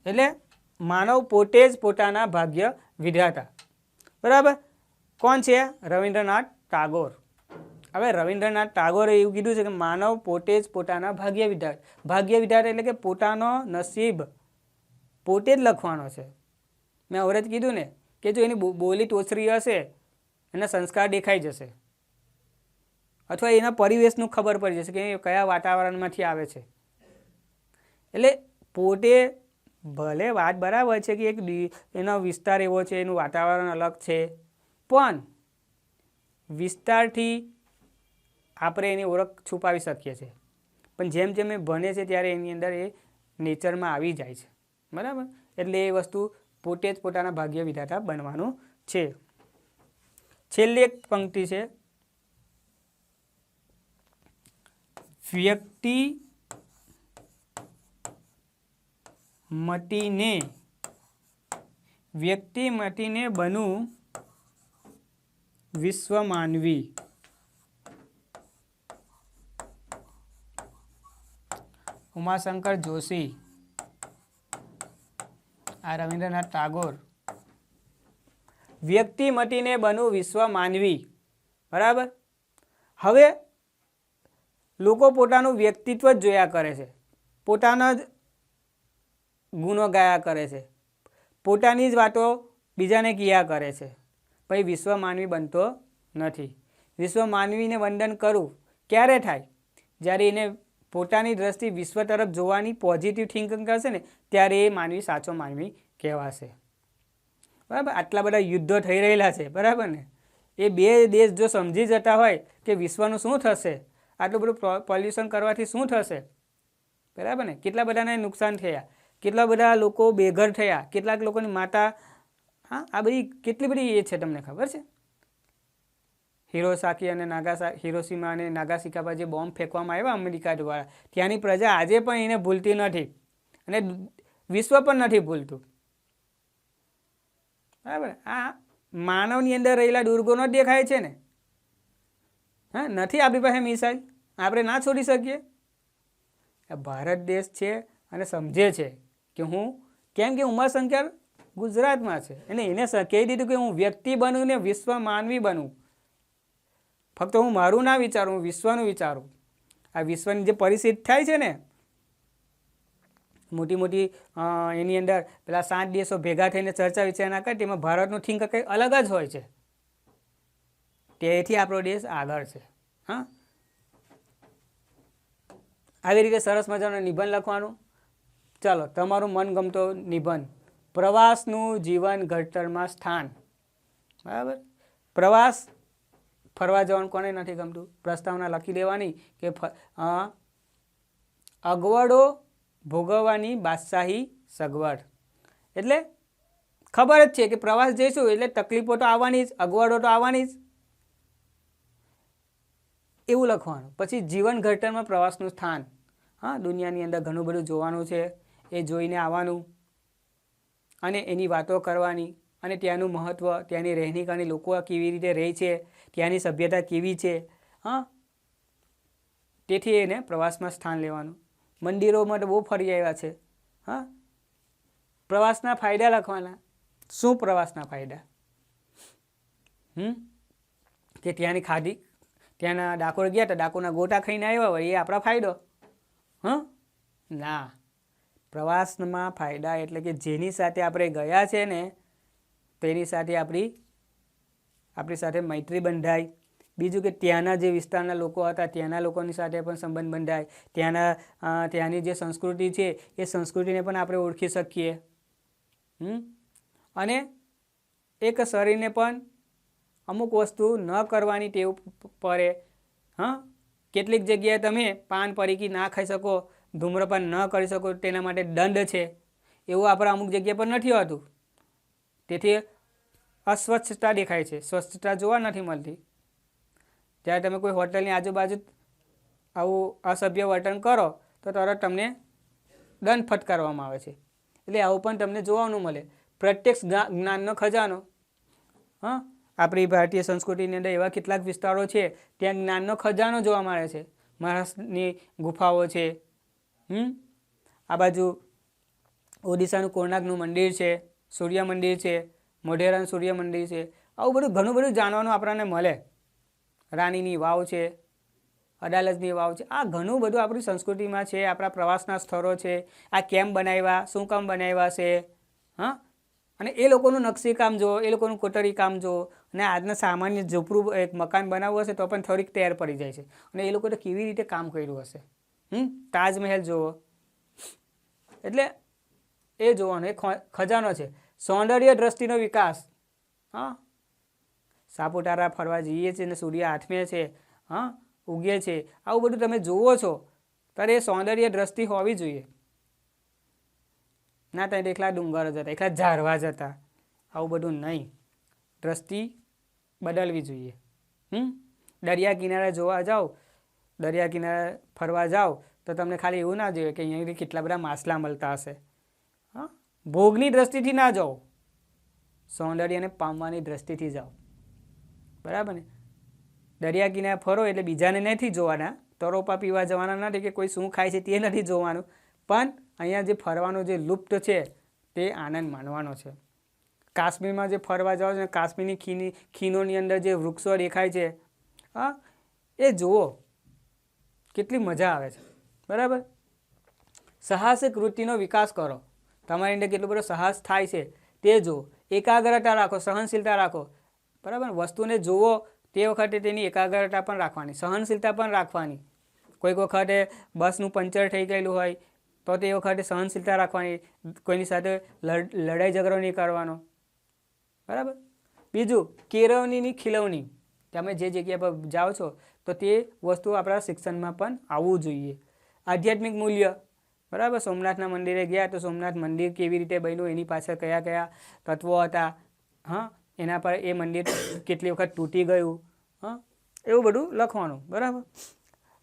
એટલે માનવ પોતે જ પોતાના ભાગ્ય વિધાતા. બરાબર. કોણ છે? રવિન્દ્રનાથ ટાગોર. હવે રવિન્દ્રનાથ ટાગોરે એવું કીધું છે કે માનવ પોતે જ પોતાના ભાગ્ય વિધાતા એટલે કે પોતાનો નસીબ પોતે જ લખવાનો છે. મેં અવરત કીધું ને કે જો એની બોલી તોછરી હશે એના સંસ્કાર દેખાઈ જશે, અથવા એના પરિવેશનું ખબર પડી જશે કે એ કયા વાતાવરણમાંથી આવે છે. એટલે પોતે ભલે વાત બરાબર છે કે એક એનો વિસ્તાર એવો છે, એનું વાતાવરણ અલગ છે, પણ વિસ્તારથી આપણે એની ઓળખ છુપાવી શકીએ છીએ. પણ જેમ જેમ એ ભણે છે ત્યારે એની અંદર એ નેચરમાં આવી જાય છે. બરાબર. એટલે એ વસ્તુ પોતે જ પોતાના ભાગ્ય વિધાતા બનવાનું છે. છેલ્લી એક પંક્તિ છે, વ્યક્તિ મટીને બનવું વિશ્વ માનવી. ઉમાશંકર જોશી, આ રવિન્દ્રનાથ ટાગોર. વ્યક્તિ મટીને બનવું વિશ્વ માનવી. બરાબર. હવે લોકો પોતાનું વ્યક્તિત્વ જ જોયા કરે છે, પોતાના જ ગુણો ગાયા કરે છે, પોતાની જ વાતો બીજાને કહ્યા કરે છે, પછી વિશ્વ માનવી બનતો નથી. વિશ્વ માનવીને વંદન કરવું ક્યારે થાય? જ્યારે એને પોતાની દ્રષ્ટિ વિશ્વ તરફ જોવાની પોઝિટિવ થિંકિંગ કરશે ને ત્યારે એ માનવી સાચો માનવી કહેવાશે. બરાબર. આટલા બધા યુદ્ધો થઈ રહેલા છે, બરાબર ને, એ બે દેશ જો સમજી જતા હોય કે વિશ્વનું શું થશે, આટલું બધું પોલ્યુશન કરવાથી શું થશે, બરાબર ને, કેટલા બધાને નુકસાન થયા, કેટલા બધા લોકો બેઘર થયા, કેટલાક લોકોની માતા, હા, આ બધી કેટલી બધી એ છે તમને ખબર છે? હિરોશીમા અને નાગાસાકી પર જે બોમ્બ ફેંકવામાં આવ્યા અમેરિકા દ્વારા, ત્યાંની પ્રજા આજે પણ એને ભૂલતી નથી અને વિશ્વ પણ નથી ભૂલતું. બરાબર. આ માનવની અંદર રહેલા દુર્ગુણો જ દેખાય છે ને. હા, નથી આપણી પાસે મિસાઇલ, આપણે ના છોડી શકીએ? ભારત દેશ છે અને સમજે છે કે હું, કેમ કે ઉમાશંકર ગુજરાતમાં છે અને એને કહી દીધું કે હું વ્યક્તિ બનું ને વિશ્વ માનવી બનું. ફક્ત હું મારું ના વિચારું, હું વિશ્વનું વિચારું. આ વિશ્વની જે પરિસ્થિતિ થાય છે ને, મોટી મોટી એની અંદર પેલા 7 દેશો ભેગા થઈને ચર્ચા વિચારણા કરે, તેમાં ભારતનું થિંક કંઈ અલગ જ હોય છે. તેથી આપણો દેશ આગળ છે. હા, આવી રીતે સરસ મજાનો નિબંધ લખવાનું. ચાલો, તમારું મનગમતો નિબંધ, પ્રવાસનું જીવન ઘડતરમાં સ્થાન. બરાબર. પ્રવાસ, ફરવા જવાનું કોને નથી ગમતું? પ્રસ્તાવના લખી દેવાની કે અગવડો ભોગવવાની બાદશાહી સગવડ. એટલે ખબર જ છે કે પ્રવાસ જઈશું એટલે તકલીફો તો આવવાની જ, અગવડો તો આવવાની જ, એવું લખવાનું. પછી જીવન ઘડતરમાં પ્રવાસનું સ્થાન. હા, દુનિયાની અંદર ઘણું બધું જોવાનું છે, એ જોઈને આવવાનું અને એની વાતો કરવાની અને ત્યાંનું મહત્ત્વ, ત્યાંની રહેણી કહેણી, લોકો કેવી રીતે રહે છે, ત્યાંની સભ્યતા કેવી છે. હા, તેથી એને પ્રવાસમાં સ્થાન લેવાનું. મંદિરોમાં તો બહુ ફરી આવ્યા છે. હા, પ્રવાસના ફાયદા લખવાના. શું પ્રવાસના ફાયદા? કે ત્યાંની ખાધી, ત્યાંના ડાકોર ગયા તો ડાકોરના ગોટા ખાઈને આવ્યા હોય, એ આપણા ફાયદો? ના. પ્રવાસમાં ફાયદા એટલે કે જેની સાથે આપણે ગયા છે ને તેની સાથે આપણી સાથે મૈત્રી બંધાય. બીજું કે ત્યાંના જે વિસ્તારના લોકો હતા ત્યાંના લોકોની સાથે પણ સંબંધ બંધાય. ત્યાંની જે સંસ્કૃતિ છે એ સંસ્કૃતિને પણ આપણે ઓળખી શકીએ. અને એક શરીરને પણ અમુક વસ્તુ ન કરવાની ટેવ પડે. કેટલીક જગ્યાએ તમે પાન પરીકી ના ખાઈ શકો, ધૂમ્રપાન ન કરી શકો, તેના માટે દંડ છે. એવું આપણા અમુક જગ્યા પર નથી હોતું. તેથી અસ્વચ્છતા દેખાય છે, સ્વચ્છતા જોવા નથી મળતી. જ્યારે તમે કોઈ હોટલની આજુબાજુ આવું અસભ્ય વર્તન કરો તો તરત તમને દંડ ફટકારવામાં આવે છે. એટલે આવું પણ તમને જોવાનું મળે. પ્રત્યક્ષ જ્ઞાનનો ખજાનો. આપણી ભારતીય સંસ્કૃતિની અંદર એવા કેટલાક વિસ્તારો છે ત્યાં જ્ઞાનનો ખજાનો જોવા મળે છે. મહારાષ્ટ્રની ગુફાઓ છે, આ બાજુ ઓડિશાનું કોણાર્કનું મંદિર છે, સૂર્ય મંદિર છે, મોઢેરાનું સૂર્ય મંદિર છે, આવું બધું ઘણું બધું જાણવાનું આપણને મળે. રાણીની વાવ છે, અડાલજની વાવ છે, આ ઘણું બધું આપણી સંસ્કૃતિમાં છે. આપણા પ્રવાસના સ્થળો છે, આ કેમ બનાવ્યા, શું કામ બનાવ્યા છે, હા. અને એ લોકોનું નકશીકામ જુઓ, એ લોકોનું કોતરી કામ જુઓ, અને આજના સામાન્ય ઝૂંપડું એક મકાન બનાવવું હશે તો પણ થોડીક તૈયાર પડી જાય છે. અને એ લોકોએ કેવી રીતે કામ કર્યું હશે. તાજમહેલ જુઓ, એટલે એ જોવાનો એ ખજાનો છે. સૌંદર્ય દ્રષ્ટિનો વિકાસ, હા. સાપુતારા ફરવા જઈએ છીએ ને સૂર્ય આથમે છે, હા, ઉગે છે, આવું બધું તમે જુઓ છો ત્યારે એ સૌંદર્ય દ્રષ્ટિ હોવી જોઈએ. ના ત્યાં એકલા ડુંગર જ હતા, એકલા ઝાડવા જ હતા, આવું બધું નહીં. દ્રષ્ટિ બદલવી જોઈએ. દરિયા કિનારે જોવા જાઓ, દરિયા કિનારે ફરવા જાઓ તો તમને ખાલી એવું ના જોઈએ કે અહીંયાથી કેટલા બધા માછલા મળતા હશે. હા, ભોગની દ્રષ્ટિથી ના જાઓ, સૌંદર્યને પામવાની દ્રષ્ટિથી જાઓ. બરાબર ને? દરિયા કિનારે ફરો એટલે બીજાને નથી જોવાના, તરોપા પીવા જવાના નથી, કે કોઈ શું ખાય છે તે નથી જોવાનું, પણ અહીંયા જે ફરવાનો જે લુપ્ત છે તે આનંદ માણવાનો છે. કાશ્મીરમાં જે ફરવા જાઓ છો, કાશ્મીરની ખીણોની અંદર જે વૃક્ષો દેખાય છે, હા, એ જુઓ, કેટલી મજા આવે છે. બરાબર? સાહસિક વૃત્તિનો વિકાસ કરો, તમારી અંદર કેટલો બધો સાહસ થાય છે તે જુઓ. એકાગ્રતા રાખો, સહનશીલતા રાખો. બરાબર? વસ્તુને જુઓ તે વખતે તેની એકાગ્રતા પણ રાખવાની, સહનશીલતા પણ રાખવાની. કોઈક વખતે બસનું પંચર થઈ ગયેલું હોય તો તે વખતે સહનશીલતા રાખવાની, કોઈની સાથે લડાઈ ઝઘડો નહીં કરવાનો. બરાબર? બીજું, કેળવણીની ખીલવણી. તમે જે જગ્યા પર જાઓ છો તો તે વસ્તુ આપણા શિક્ષણમાં પણ આવવું જોઈએ. આધ્યાત્મિક મૂલ્ય. બરાબર? સોમનાથના મંદિરે ગયા તો સોમનાથ મંદિર કેવી રીતે બન્યું, એની પાછળ કયા કયા તત્વો હતા, હા, એના પર એ મંદિર કેટલી વખત તૂટી ગયું, હા, એવું બધું લખવાનું. બરાબર?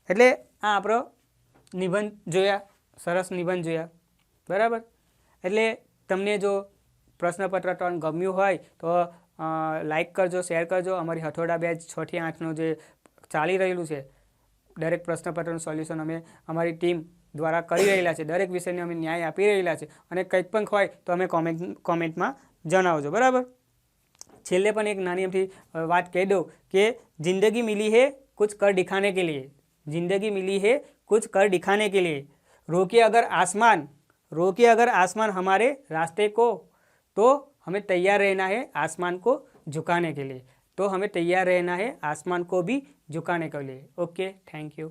એટલે આ આપણો નિબંધ જોયા, સરસ નિબંધ જોયા. બરાબર? એટલે તમને જો પ્રશ્નપત્ર 3 ગમ્યું હોય તો લાઈક કરજો, શેર કરજો. અમારી હથોડા બેચ 6 થી 8નું જે ચાલી રહેલું છે, દરેક પ્રશ્નપત્રનું સોલ્યુશન અમે અમારી ટીમ દ્વારા કરી રહેલા છે. દરેક વિષયને અમે ન્યાય આપી રહેલા છે, અને કંઈક પણ હોય તો અમે કોમેન્ટમાં જણાવજો. બરાબર? છેલ્લે પણ એક નાની અમથી વાત કહી દઉં કે જિંદગી મિલી હે કુછ કર દિખાને કે લીએ, जिंदगी मिली है कुछ कर दिखाने के लिए, रोके अगर आसमान हमारे रास्ते को तो हमें तैयार रहना है आसमान को झुकाने के लिए. तो हमें तैयार रहना है आसमान को भी झुकाने के लिए. Okay, thank you.